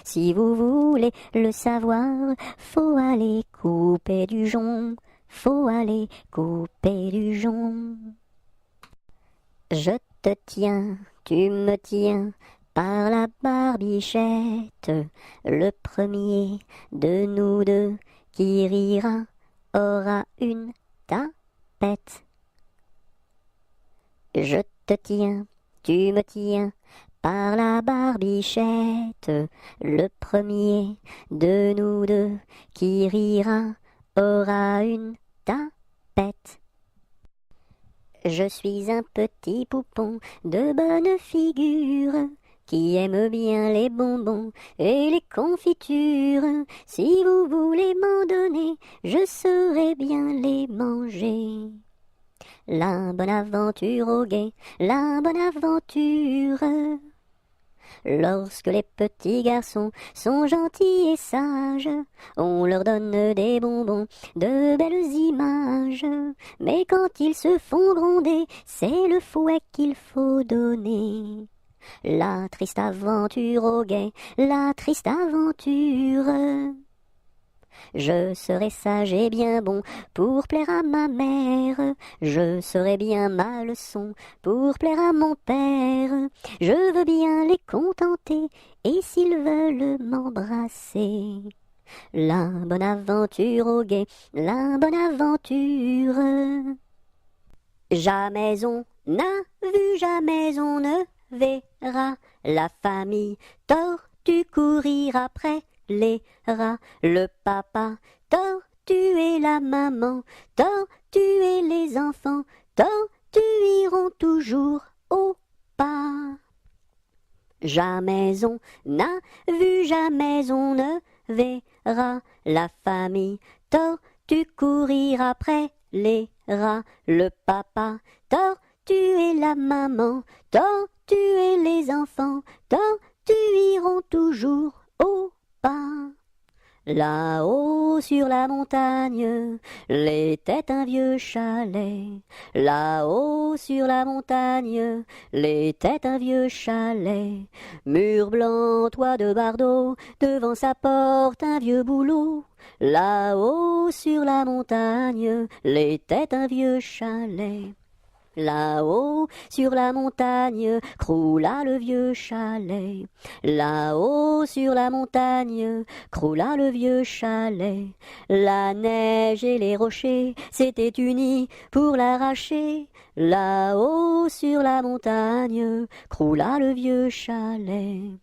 Speaker 1: si vous voulez le savoir, faut aller couper du jonc, faut aller couper du jonc. Je te tiens, tu me tiens, par la barbichette, le premier de nous deux qui rira aura une tapette. Je te tiens, tu me tiens, par la barbichette, le premier de nous deux qui rira aura une tapette. Je suis un petit poupon de bonne figure, qui aime bien les bonbons et les confitures. Si vous voulez m'en donner, je saurai bien les manger. La bonne aventure au guet, la bonne aventure. Lorsque les petits garçons sont gentils et sages, on leur donne des bonbons, de belles images. Mais quand ils se font gronder, c'est le fouet qu'il faut donner. La triste aventure au guet, la triste aventure. Je serai sage et bien bon pour plaire à ma mère, je serai bien ma leçon pour plaire à mon père. Je veux bien les contenter et s'ils veulent m'embrasser. La bonne aventure au guet, la bonne aventure. Jamais on n'a vu, jamais on ne verra la famille tortue courir après les rats, le papa tortue et la maman tortue et les enfants tortues iront toujours au pas. Jamais on n'a vu, jamais on ne verra la famille tortue courir après les rats. Le papa tortue et la maman tortue et les enfants tortues iront toujours au pas. Là-haut sur la montagne, l'était un vieux chalet. Là-haut sur la montagne, l'était un vieux chalet. Mur blanc, toit de bardeaux, devant sa porte un vieux bouleau. Là-haut sur la montagne, l'était un vieux chalet. Là-haut, sur la montagne, croula le vieux chalet. Là-haut, sur la montagne, croula le vieux chalet. La neige et les rochers s'étaient unis pour l'arracher. Là-haut, sur la montagne, croula le vieux chalet.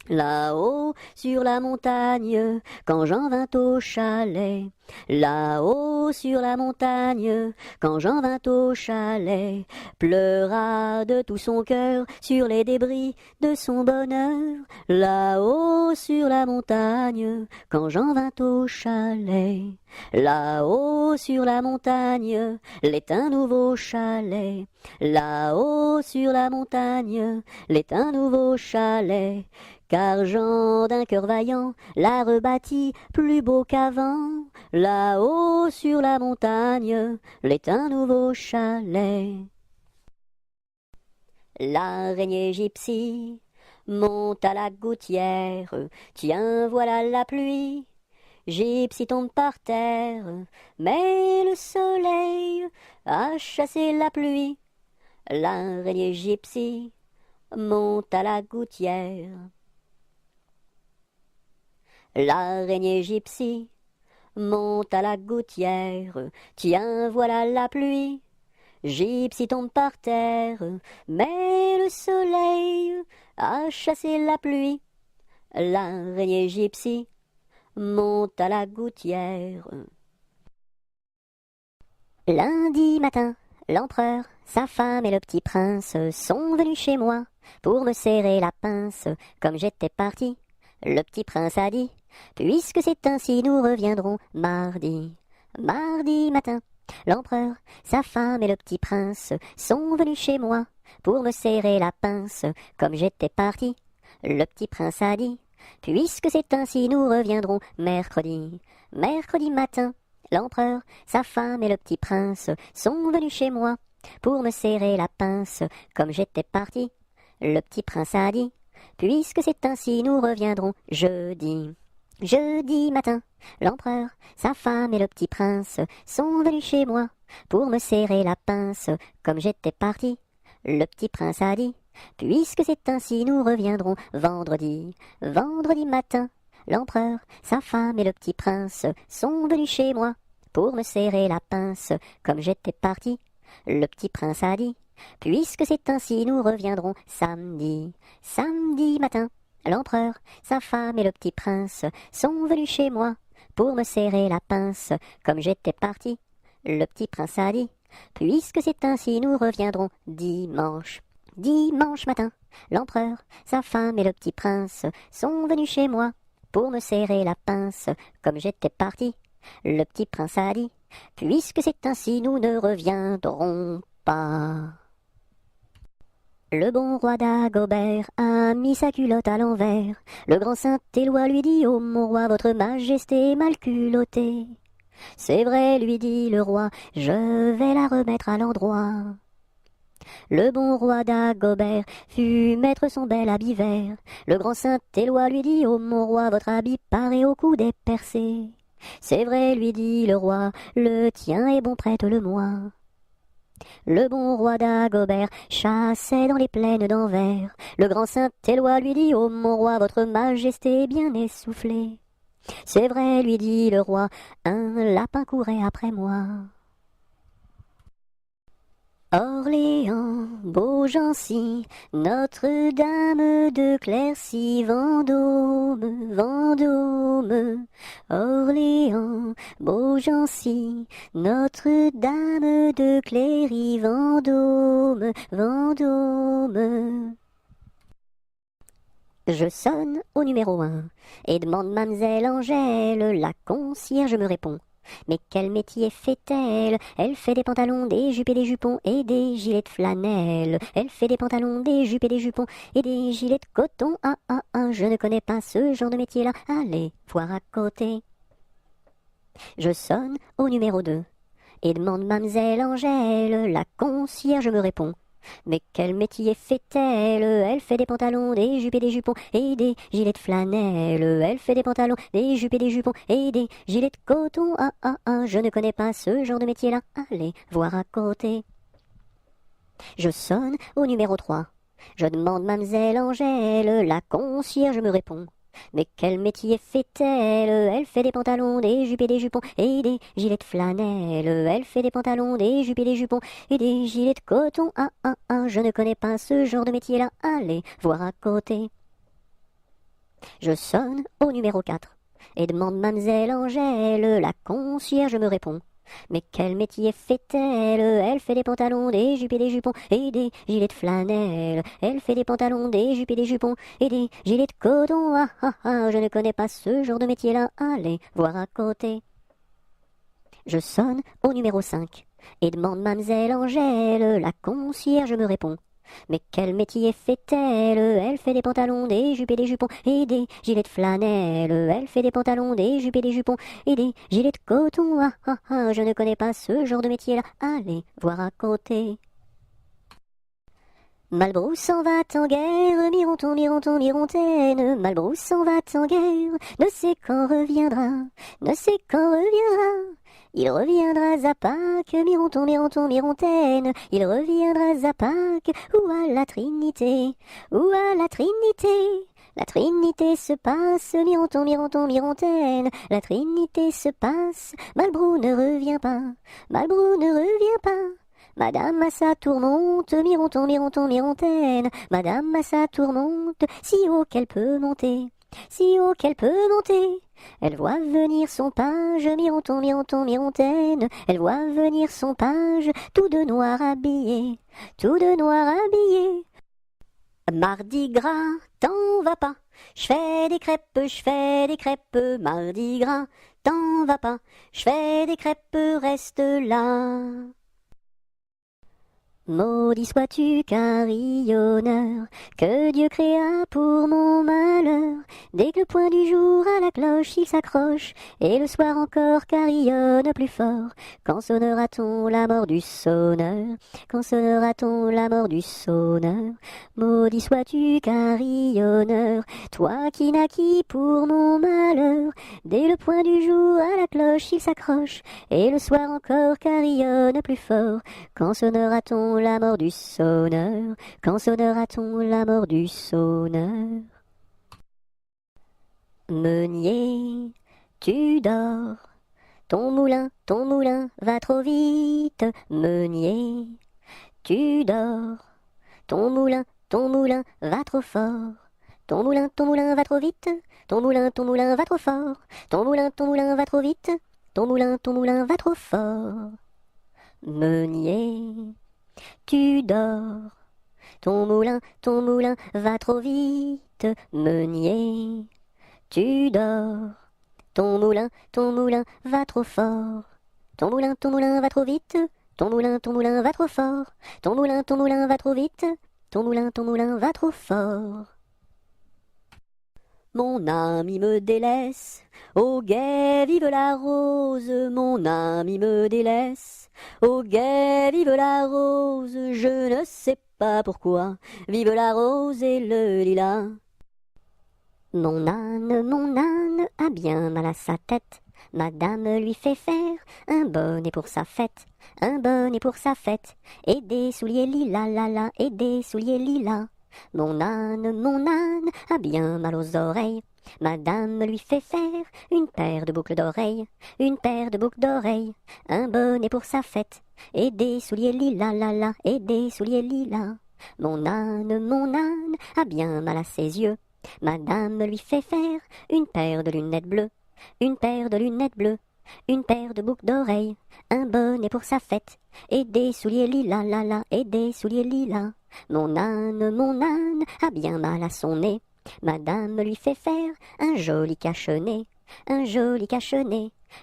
Speaker 1: Là-haut, sur la montagne, quand Jean vint au chalet. Là-haut, sur la montagne, quand Jean vint au chalet, pleura de tout son cœur sur les débris de son bonheur. Là-haut, sur la montagne, quand Jean vint au chalet. Là-haut, sur la montagne, l'est un nouveau chalet. Là-haut, sur la montagne, l'est un nouveau chalet. Car Jean d'un cœur vaillant l'a rebâti plus beau qu'avant. Là-haut sur la montagne, l'est un nouveau chalet. L'araignée gypsy monte à la gouttière. Tiens, voilà la pluie. Gypsy tombe par terre, mais le soleil a chassé la pluie. L'araignée gypsy monte à la gouttière. L'araignée gypsy monte à la gouttière. Tiens, voilà la pluie. Gypsy tombe par terre, mais le soleil a chassé la pluie. L'araignée gypsy monte à la gouttière. Lundi matin, l'empereur, sa femme et le petit prince sont venus chez moi pour me serrer la pince. Comme j'étais parti, le petit prince a dit: puisque c'est ainsi, nous reviendrons mardi. Mardi matin, l'empereur, sa femme et le petit prince sont venus chez moi pour me serrer la pince. Comme j'étais parti, le petit prince a dit: puisque c'est ainsi, nous reviendrons mercredi. Mercredi matin, l'empereur, sa femme et le petit prince sont venus chez moi pour me serrer la pince. Comme j'étais parti, le petit prince a dit: puisque c'est ainsi, nous reviendrons jeudi. Jeudi matin, l'empereur, sa femme et le petit prince sont venus chez moi pour me serrer la pince. Comme j'étais parti, le petit prince a dit: puisque c'est ainsi, nous reviendrons vendredi. Vendredi matin, l'empereur, sa femme et le petit prince sont venus chez moi pour me serrer la pince. Comme j'étais parti, le petit prince a dit: puisque c'est ainsi, nous reviendrons samedi. Samedi matin, l'empereur, sa femme et le petit prince sont venus chez moi pour me serrer la pince. Comme j'étais parti, le petit prince a dit: puisque c'est ainsi, nous reviendrons dimanche. Dimanche matin, l'empereur, sa femme et le petit prince sont venus chez moi pour me serrer la pince. Comme j'étais parti, le petit prince a dit: puisque c'est ainsi, nous ne reviendrons pas. Le bon roi Dagobert a mis sa culotte à l'envers. Le grand Saint-Éloi lui dit: ô mon roi, votre majesté est mal culottée. C'est vrai, lui dit le roi, je vais la remettre à l'endroit. Le bon roi Dagobert fut mettre son bel habit vert. Le grand Saint-Éloi lui dit: ô mon roi, votre habit paraît au cou des percés. C'est vrai, lui dit le roi, le tien est bon, prête-le-moi. Le bon roi Dagobert chassait dans les plaines d'Anvers. Le grand Saint-Éloi lui dit: ô mon roi, votre majesté est bien essoufflée. C'est vrai, lui dit le roi, un lapin courait après moi. Orléans, Beaugency, Notre-Dame de Clercy, Vendôme, Vendôme. Orléans, Beaugency, Notre-Dame de Cléry, Vendôme, Vendôme. Je sonne au numéro 1 et demande mademoiselle Angèle. La concierge me répond. Mais quel métier fait-elle? Elle fait des pantalons, des jupes et des jupons et des gilets de flanelle. Elle fait des pantalons, des jupes et des jupons et des gilets de coton. Ah ah ah, je ne connais pas ce genre de métier-là. Allez voir à côté. Je sonne au numéro 2 et demande mademoiselle Angèle. La concierge me répond. Mais quel métier fait-elle? Elle fait des pantalons, des jupes et des jupons et des gilets de flanelle. Elle fait des pantalons, des jupes et des jupons et des gilets de coton. Ah ah ah, je ne connais pas ce genre de métier-là. Allez voir à côté. Je sonne au numéro 3. Je demande mademoiselle Angèle. La concierge me répond. Mais quel métier fait-elle? Elle fait des pantalons, des jupes et des jupons et des gilets de flanelle. Elle fait des pantalons, des jupes et des jupons et des gilets de coton. Ah ah ah, je ne connais pas ce genre de métier-là. Allez voir à côté. Je sonne au numéro 4 et demande mademoiselle Angèle. La concierge me répond. Mais quel métier fait-elle? Elle fait des pantalons, des jupes et des jupons et des gilets de flanelle. Elle fait des pantalons, des jupes et des jupons et des gilets de coton. Ah ah ah, je ne connais pas ce genre de métier-là. Allez voir à côté. Je sonne au numéro 5 et demande mademoiselle Angèle. La concierge me répond. Mais quel métier fait-elle? Elle fait des pantalons, des jupes et des jupons et des gilets de flanelle. Elle fait des pantalons, des jupes et des jupons et des gilets de coton. Ah ah ah, je ne connais pas ce genre de métier-là. Allez voir à côté. Malbrousse s'en va en guerre, Mironton, Mironton, Mirontaine. Malbrousse s'en va en guerre, ne sait quand reviendra, ne sait quand reviendra. Il reviendra à Pâques, Mironton, Mironton, Mirontaine. Il reviendra à Pâques, ou à la Trinité, ou à la Trinité. La Trinité se passe, Mironton, Mironton, Mirontaine. La Trinité se passe, Malbrou ne revient pas, Malbrou ne revient pas. Madame à sa tourmente, Mironton, Mironton, Mirontaine. Madame à sa tourmente, si haut qu'elle peut monter, si haut qu'elle peut monter. Elle voit venir son page, Mironton, Mironton, Mirontaine. Elle voit venir son page, tout de noir habillé, tout de noir habillé. Mardi gras, t'en vas pas, je fais des crêpes, Mardi gras, t'en vas pas, je fais des crêpes, reste là. Maudit sois-tu, carillonneur, que Dieu créa pour mon malheur. Dès que le point du jour à la cloche il s'accroche, et le soir encore carillonne plus fort. Quand sonnera-t-on la mort du sonneur? Quand sonnera-t-on la mort du sonneur? Maudit sois-tu, carillonneur, toi qui naquis pour mon malheur. Dès le point du jour à la cloche il s'accroche, et le soir encore carillonne plus fort. Quand sonnera-t-on la mort du sonneur? Quand sonnera-t-on la mort du sonneur? Meunier, tu dors, ton moulin va trop vite. Meunier, tu dors, ton moulin va trop fort. Ton moulin va trop vite, ton moulin va trop fort. Ton moulin va trop vite, ton moulin va trop fort. Meunier, tu dors, ton moulin va trop vite. Meunier, tu dors, ton moulin va trop fort. Ton moulin va trop vite, ton moulin va trop fort. Ton moulin va trop vite, ton moulin va trop fort. Mon ami me délaisse, au guet vive la rose. Mon ami me délaisse, au guet vive la rose. Je ne sais pas pourquoi, vive la rose et le lilas. Mon âne a bien mal à sa tête. Madame lui fait faire un bonnet pour sa fête, un bonnet pour sa fête, et des souliers lilas, la la, et des souliers lilas. Mon âne a bien mal aux oreilles. Madame lui fait faire une paire de boucles d'oreilles, une paire de boucles d'oreilles, un bonnet pour sa fête, et des souliers lilas, la la, et des souliers lilas. Mon âne a bien mal à ses yeux. Madame lui fait faire une paire de lunettes bleues, une paire de lunettes bleues, une paire de boucles d'oreilles, un bonnet pour sa fête, et des souliers lilas, la la, et des souliers lilas. Mon âne a bien mal à son nez. Madame lui fait faire un joli cache-nez,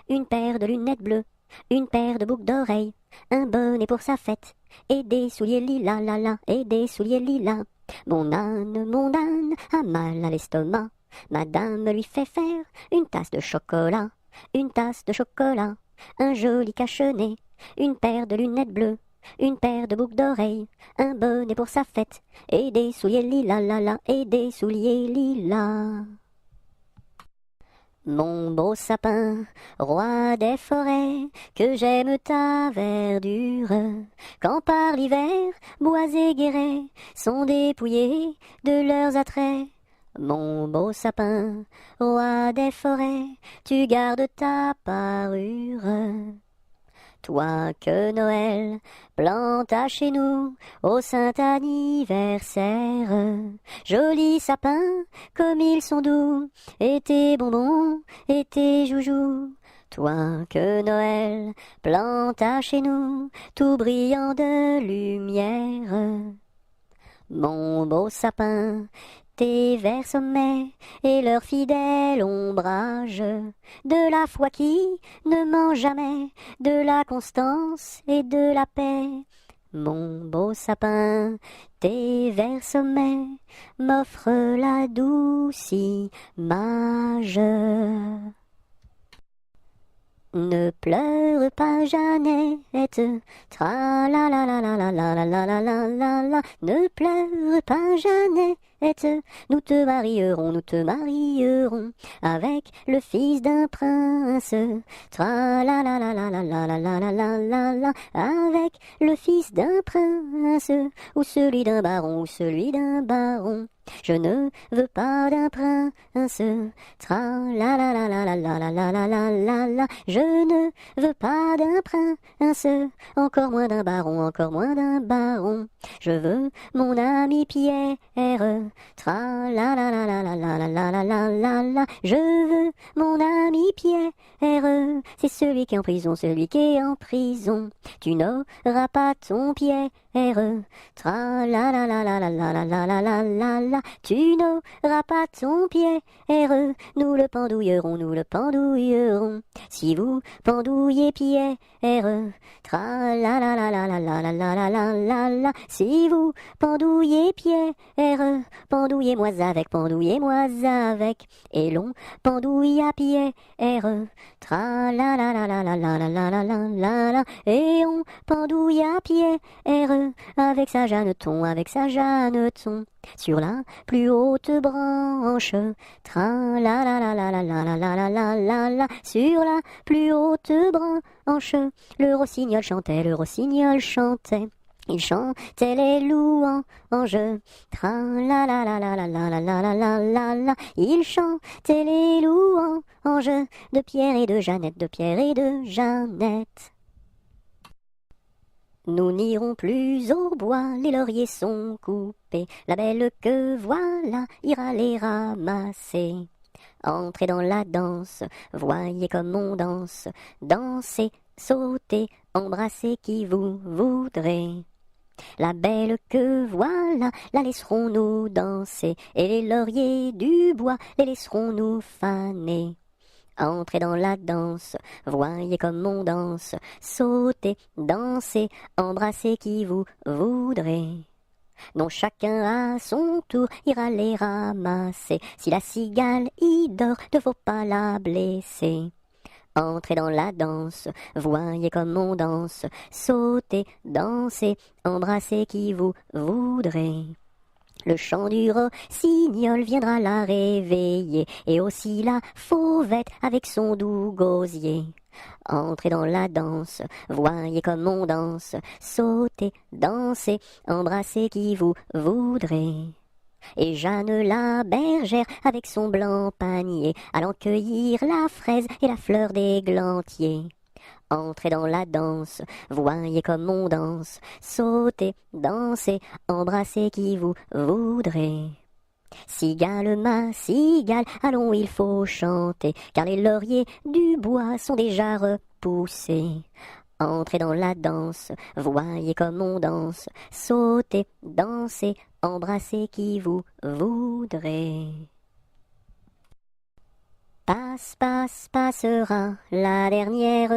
Speaker 1: une paire de lunettes bleues, une paire de boucles d'oreilles, un bonnet pour sa fête, et des souliers lilas, la la, et des souliers lilas. Mon âne a mal à l'estomac. Madame lui fait faire une tasse de chocolat, un joli cache-nez, une paire de lunettes bleues, une paire de boucles d'oreilles, un bonnet pour sa fête, et des souliers lilas, la la, et des souliers lilas. Mon beau sapin, roi des forêts, que j'aime ta verdure, quand par l'hiver, bois et guérets sont dépouillés de leurs attraits. Mon beau sapin, roi des forêts, tu gardes ta parure. Toi que Noël planta chez nous au saint anniversaire, jolis sapins comme ils sont doux, et tes bonbons et tes joujoux. Toi que Noël planta chez nous, tout brillant de lumière. Mon beau sapin, tes verts sommets et leur fidèle ombrage, de la foi qui ne ment jamais, de la constance et de la paix. Mon beau sapin, tes verts sommets m'offrent la douce image. Ne pleure pas, Jeannette, tra la la la la la la la la la la la la. Ne pleure pas, Jeannette, nous te marierons avec le fils d'un prince. Tra la la la la la la la la la la la la. Avec le fils d'un prince, ou celui d'un baron, Je ne veux pas d'un prince, tra la la la la la la la la la la la la. Je ne veux pas d'un prince, encore moins d'un baron, Je veux mon ami Pierre, tra la la la la la la la la la la la la. Je veux mon ami Pierre, c'est celui qui est en prison, Tu n'auras pas ton Pierre, tra la la la la la la la la la la la la. Tu n'auras pas ton Pierre, nous le pendouillerons. Si vous pendouillez Pierre, tra la la la la la la la la la la la la. Si vous pendouillez Pierre, pendouillez-moi avec, et l'on pendouille à Pierre, tra la la la la la la la la la la la la. Et on pendouille à Pierre, avec sa Jeanneton, sur la plus haute branche, tra la la la la la la la la la la la. Sur la plus haute branche, le rossignol chantait. Il chantait les louanges, tra la la la la la la la la la la la la. Il chantait les louanges de Pierre et de Jeannette. Nous n'irons plus au bois, les lauriers sont coupés, la belle que voilà ira les ramasser. Entrez dans la danse, voyez comme on danse, dansez, sautez, embrassez qui vous voudrez. La belle que voilà, la laisserons-nous danser, et les lauriers du bois, les laisserons-nous faner. Entrez dans la danse, voyez comme on danse, sautez, dansez, embrassez qui vous voudrez. Non, chacun à son tour ira les ramasser, si la cigale y dort, ne faut pas la blesser. Entrez dans la danse, voyez comme on danse, sautez, dansez, embrassez qui vous voudrez. Le chant du rossignol viendra la réveiller, et aussi la fauvette avec son doux gosier. Entrez dans la danse, voyez comme on danse, sautez, dansez, embrassez qui vous voudrez. Et Jeanne la bergère avec son blanc panier, allant cueillir la fraise et la fleur d'églantier. Entrez dans la danse, voyez comme on danse, sautez, dansez, embrassez qui vous voudrez. Cigale, ma cigale, allons, il faut chanter, car les lauriers du bois sont déjà repoussés. Entrez dans la danse, voyez comme on danse, sautez, dansez, embrassez qui vous voudrez. Passe, passe, passera, la dernière,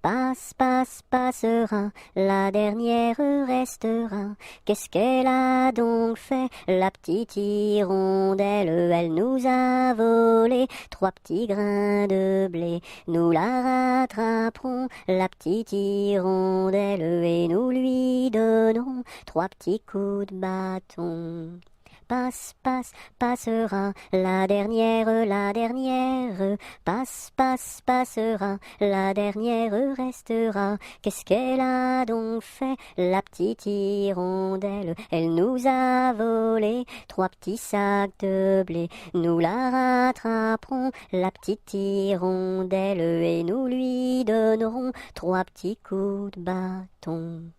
Speaker 1: passe, passe, passera, la dernière restera. Qu'est-ce qu'elle a donc fait, la petite hirondelle? Elle nous a volé 3 petits grains de blé. Nous la rattraperons, la petite hirondelle, et nous lui donnerons 3 petits coups de bâton. Passe, passe, passera, la dernière, passe, passe, passera, la dernière restera. Qu'est-ce qu'elle a donc fait, la petite hirondelle? Elle nous a volé 3 petits sacs de blé. Nous la rattraperons, la petite hirondelle, et nous lui donnerons 3 petits coups de bâton.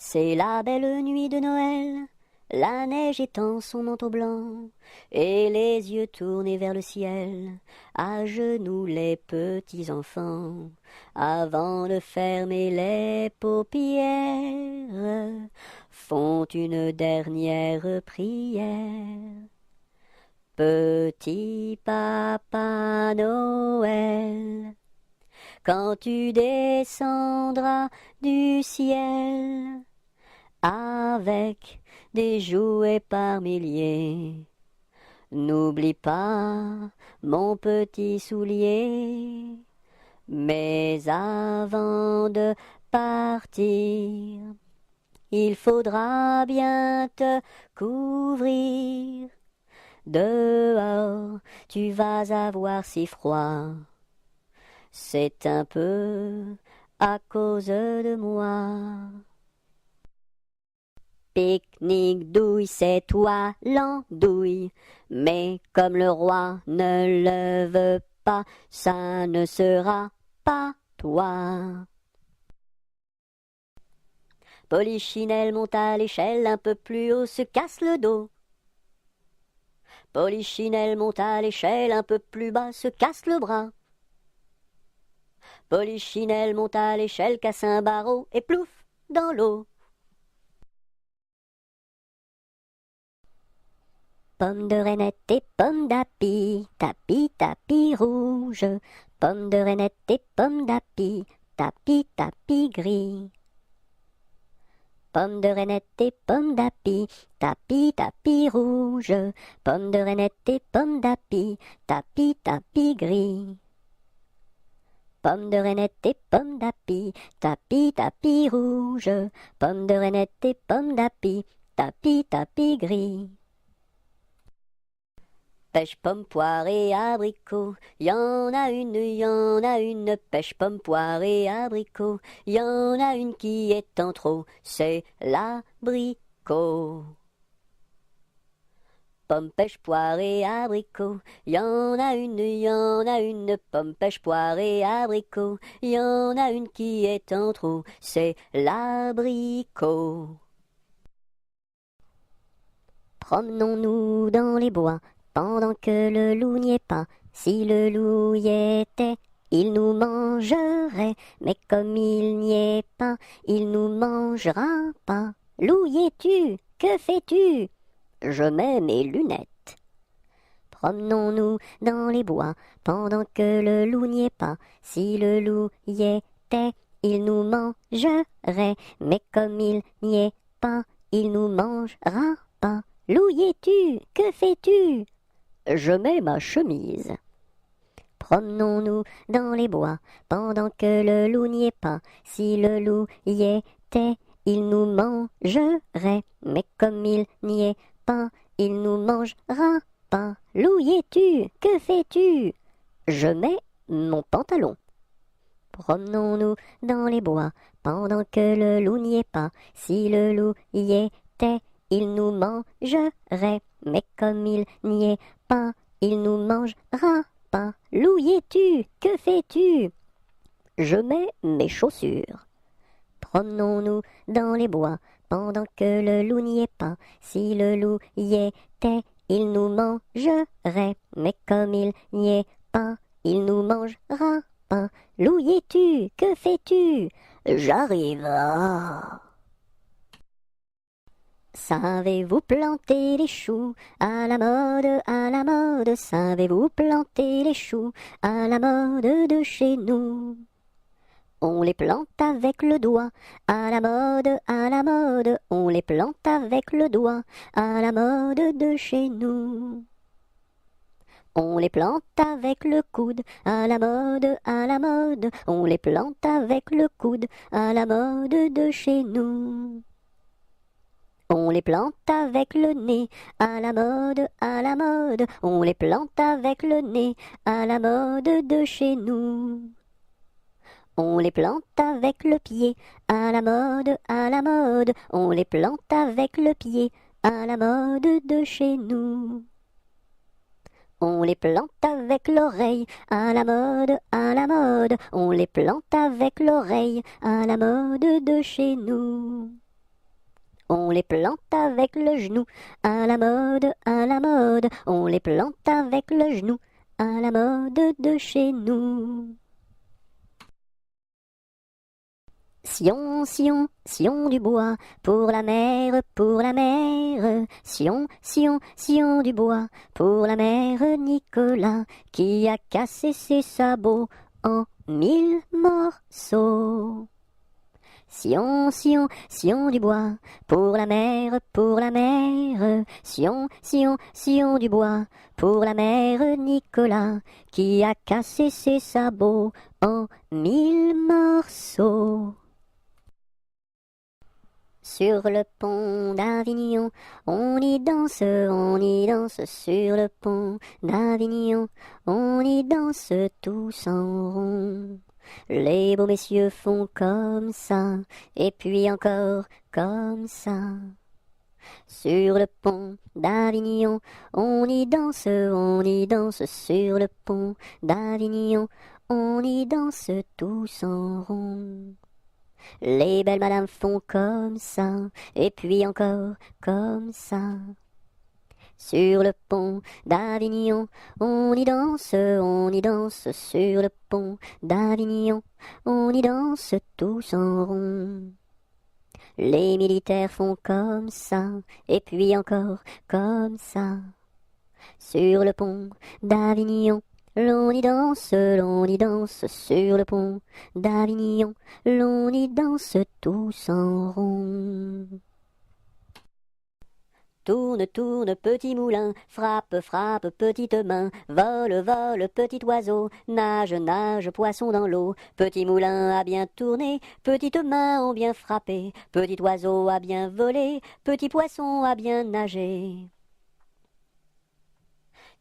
Speaker 1: C'est la belle nuit de Noël, la neige étend son manteau blanc, et les yeux tournés vers le ciel, à genoux les petits enfants, avant de fermer les paupières, font une dernière prière. Petit Papa Noël, quand tu descendras du ciel, avec des jouets par milliers, n'oublie pas mon petit soulier. Mais avant de partir, il faudra bien te couvrir. Dehors, tu vas avoir si froid. C'est un peu à cause de moi. Pique-nique douille, c'est toi l'andouille, mais comme le roi ne le veut pas, ça ne sera pas toi. Polichinelle monte à l'échelle, un peu plus haut se casse le dos. Polichinelle monte à l'échelle, un peu plus bas se casse le bras. Polichinelle monte à l'échelle, casse un barreau et plouf dans l'eau. Pomme de reinette et pomme d'api, tapis, tapis rouge. Pomme de reinette et pomme d'api, tapis, tapis gris. Pomme de reinette et pomme d'api, tapis, tapis rouge. Pomme de reinette et pomme d'api, tapis, tapis gris. Pomme de reinette et pomme d'api, tapis, tapis rouge. Pomme de reinette et pomme d'api, tapis, tapis gris. Pêche, pomme, poire et abricot, y en a une, pêche, pomme, poire et abricot, y en a une qui est en trop, c'est l'abricot. Pomme, pêche, poire et abricot, y en a une, pomme, pêche, poire et abricot, y en a une qui est en trop, c'est l'abricot. Promenons-nous dans les bois, pendant que le loup n'y est pas. Si le loup y était, il nous mangerait, mais comme il n'y est pas, il nous mangera pas. Loup, y es-tu? Que fais-tu? Je mets mes lunettes. Promenons-nous dans les bois, pendant que le loup n'y est pas. Si le loup y était, il nous mangerait, mais comme il n'y est pas, il nous mangera pas. Loup, y es-tu? Que fais-tu? Je mets ma chemise. Promenons-nous dans les bois, pendant que le loup n'y est pas. Si le loup y était, il nous mangerait, mais comme il n'y est pas, il nous mangera pas. Loup, y es-tu? Que fais-tu? Je mets mon pantalon. Promenons-nous dans les bois, pendant que le loup n'y est pas. Si le loup y était, il nous mangerait, mais comme il n'y est pas, il nous mangera pas. Loup, y es-tu? Que fais-tu? Je mets mes chaussures. Promenons-nous dans les bois, pendant que le loup n'y est pas. Si le loup y était, il nous mangerait, mais comme il n'y est pas, il nous mangera pas. Loup, y es-tu? Que fais-tu? J'arrive. Savez-vous planter les choux à la mode, à la mode? Savez-vous planter les choux à la mode de chez nous? On les plante avec le doigt, à la mode, à la mode. On les plante avec le doigt, à la mode de chez nous. On les plante avec le coude, à la mode, à la mode. On les plante avec le coude, à la mode de chez nous. On les plante avec le nez, à la mode, à la mode. On les plante avec le nez, à la mode de chez nous. On les plante avec le pied, à la mode, à la mode. On les plante avec le pied, à la mode de chez nous. On les plante avec l'oreille, à la mode, à la mode. On les plante avec l'oreille, à la mode de chez nous. On les plante avec le genou, à la mode, à la mode. On les plante avec le genou, à la mode de chez nous. Sion, Sion, Sion du bois, pour la mer, pour la mer. Sion, Sion, Sion du bois, pour la mère Nicolas, qui a cassé ses sabots en 1000 morceaux. Sion, Sion, Sion du bois, pour la mer, pour la mer. Sion, Sion, Sion du bois, pour la mère Nicolas, qui a cassé ses sabots en 1000 morceaux. Sur le pont d'Avignon, on y danse sur le pont d'Avignon, on y danse tous en rond. Les beaux messieurs font comme ça, et puis encore comme ça. Sur le pont d'Avignon, on y danse sur le pont d'Avignon, on y danse tous en rond. Les belles madames font comme ça, et puis encore comme ça. Sur le pont d'Avignon, on y danse sur le pont d'Avignon, on y danse tous en rond. Les militaires font comme ça, et puis encore comme ça. Sur le pont d'Avignon, l'on y danse sur le pont d'Avignon, l'on y danse tous en rond. Tourne, tourne, petit moulin, frappe, frappe, petite main, vole, vole, petit oiseau, nage, nage, poisson dans l'eau. Petit moulin a bien tourné, petites mains ont bien frappé, petit oiseau a bien volé, petit poisson a bien nagé.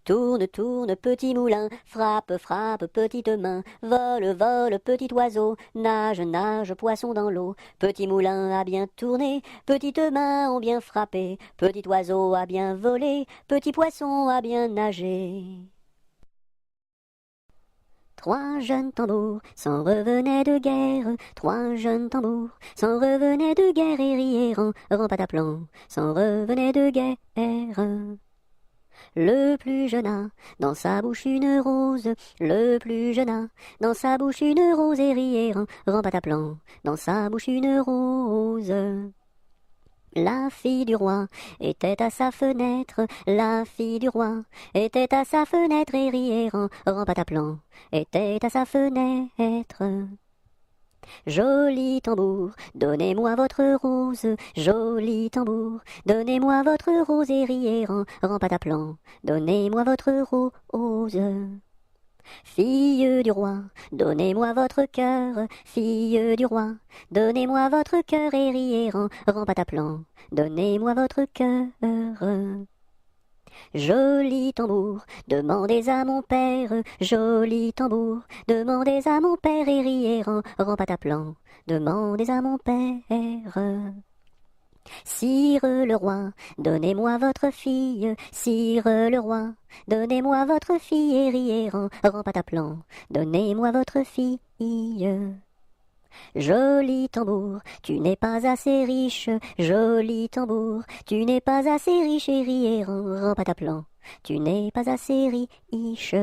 Speaker 1: Tourne, tourne, petit moulin, frappe, frappe, petite main, vole, vole, petit oiseau, nage, nage, poisson dans l'eau. Petit moulin a bien tourné, petites mains ont bien frappé, petit oiseau a bien volé, petit poisson a bien nagé. Trois jeunes tambours s'en revenaient de guerre, trois jeunes tambours s'en revenaient de guerre et riaient en pataplan, s'en revenaient de guerre. Le plus jeune a dans sa bouche une rose, le plus jeune a dans sa bouche une rose et riait en pataplan, dans sa bouche une rose. La fille du roi était à sa fenêtre, la fille du roi était à sa fenêtre et riait en pataplan, était à sa fenêtre. Joli tambour, donnez-moi votre rose, joli tambour, donnez-moi votre rose et riez en pataplan, donnez-moi votre rose. Fille du roi, donnez-moi votre cœur, fille du roi, donnez-moi votre cœur et riez en pataplan, donnez-moi votre cœur. Joli tambour, demandez à mon père, joli tambour, demandez à mon père et riez en pataplan, demandez à mon père. Sire le roi, donnez-moi votre fille, sire le roi, donnez-moi votre fille et riez en pataplan, donnez-moi votre fille. Joli tambour, tu n'es pas assez riche, joli tambour, tu n'es pas assez riche et riez en pataplan, tu n'es pas assez riche.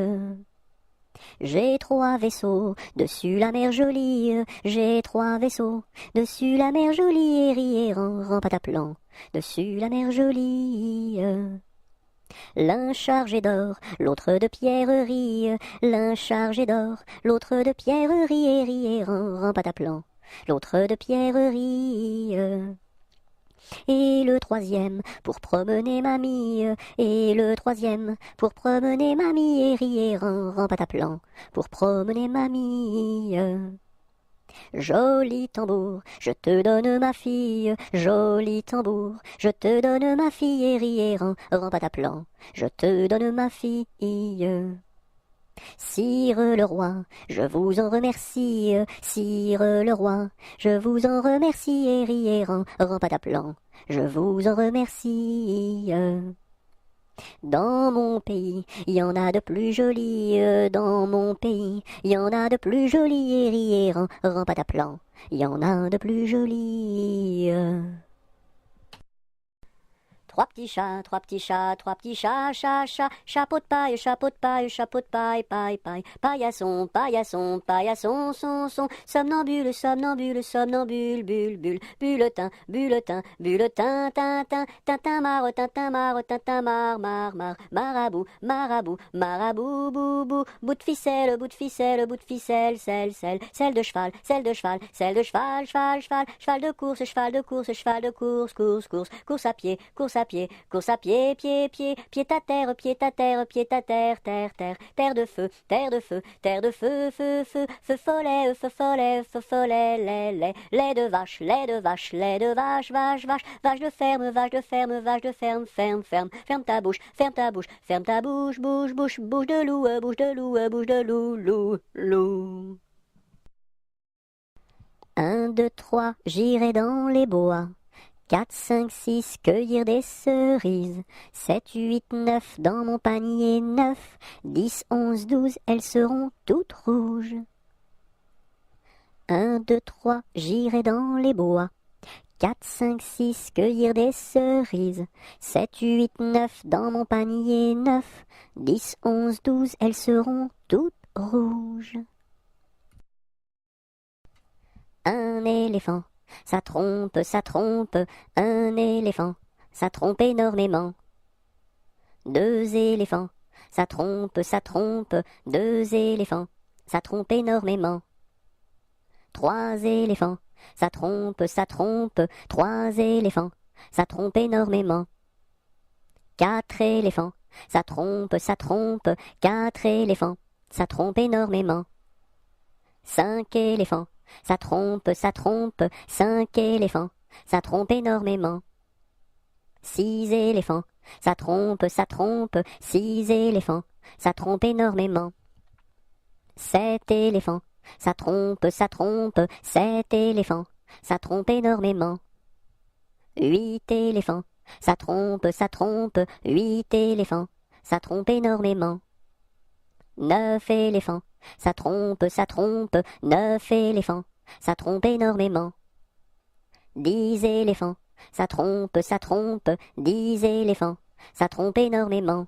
Speaker 1: J'ai trois vaisseaux dessus la mer jolie, j'ai trois vaisseaux dessus la mer jolie et riez en pataplan, dessus la mer jolie. L'un chargé d'or, l'autre de pierreries, l'un chargé d'or, l'autre de pierreries, et riait en pataplan, l'autre de pierreries. Et le troisième pour promener mamie, et le troisième pour promener mamie, et riait en pataplan, pour promener mamie. Joli tambour, je te donne ma fille, joli tambour, je te donne ma fille, et riait en pataplan, je te donne ma fille. Sire le roi, je vous en remercie, sire le roi, je vous en remercie, et riait en pataplan, je vous en remercie. Dans mon pays, il y en a de plus jolis, dans mon pays, il y en a de plus jolis, et riait en pataplan, il y en a de plus jolis. Trois petits chats, trois petits chats, trois petits chats, chat, chat, chapeau de paille, chapeau de paille, chapeau de paille, paille, paille, paillasson, paillasson, paillasson, son, somnambule, somnambule, somnambule, bulle, bulle, bulletin, bulletin, bulletin, tintin, tintin, marre, mar, mar, marabout, marabout, marabout, boubou, bout de ficelle, bout de ficelle, bout de ficelle, selle de cheval, selle de cheval, selle de cheval, cheval, cheval, cheval de course, cheval de course, cheval de course, course, course, course à pied, course à pied, course à pied, pied, pied, pied à terre, pied à terre, pied à terre, terre, terre, terre de feu, terre de feu, terre de feu, feu, feu, feu follet, feu follet, feu follet, lait de vache, lait de vache, lait de vache, vache, vache, vache de ferme, vache de ferme, vache de ferme, ferme, ferme, ferme ta bouche, ferme ta bouche, ferme ta bouche, bouche, bouche, bouche de loup, bouche de loup, bouche de loup, loup, loup. 1, 2, 3, j'irai dans les bois. 4, 5, 6, cueillir des cerises. 7, 8, 9, dans mon panier 9. 10, 11, 12, elles seront toutes rouges. 1, 2, 3, j'irai dans les bois. 4, 5, 6, cueillir des cerises. 7, 8, 9, dans mon panier 9. 10, 11, 12, elles seront toutes rouges. Un éléphant, ça trompe, un éléphant, ça trompe énormément. 2 éléphants, ça trompe, 2 éléphants, ça trompe énormément. 3 éléphants, ça trompe, 3 éléphants, ça trompe énormément. 4 éléphants, ça trompe, 4 éléphants, ça trompe énormément. 5 éléphants, ça trompe, 5 éléphants, ça trompe énormément. 6 éléphants, ça trompe, 6 éléphants, ça trompe énormément. 7 éléphants, ça trompe, 7 éléphants, ça trompe énormément. 8 éléphants, ça trompe, 8 éléphants, ça trompe énormément. 9 éléphants, ça trompe, 9 éléphants, ça trompe énormément. 10 éléphants, ça trompe, 10 éléphants, ça trompe énormément.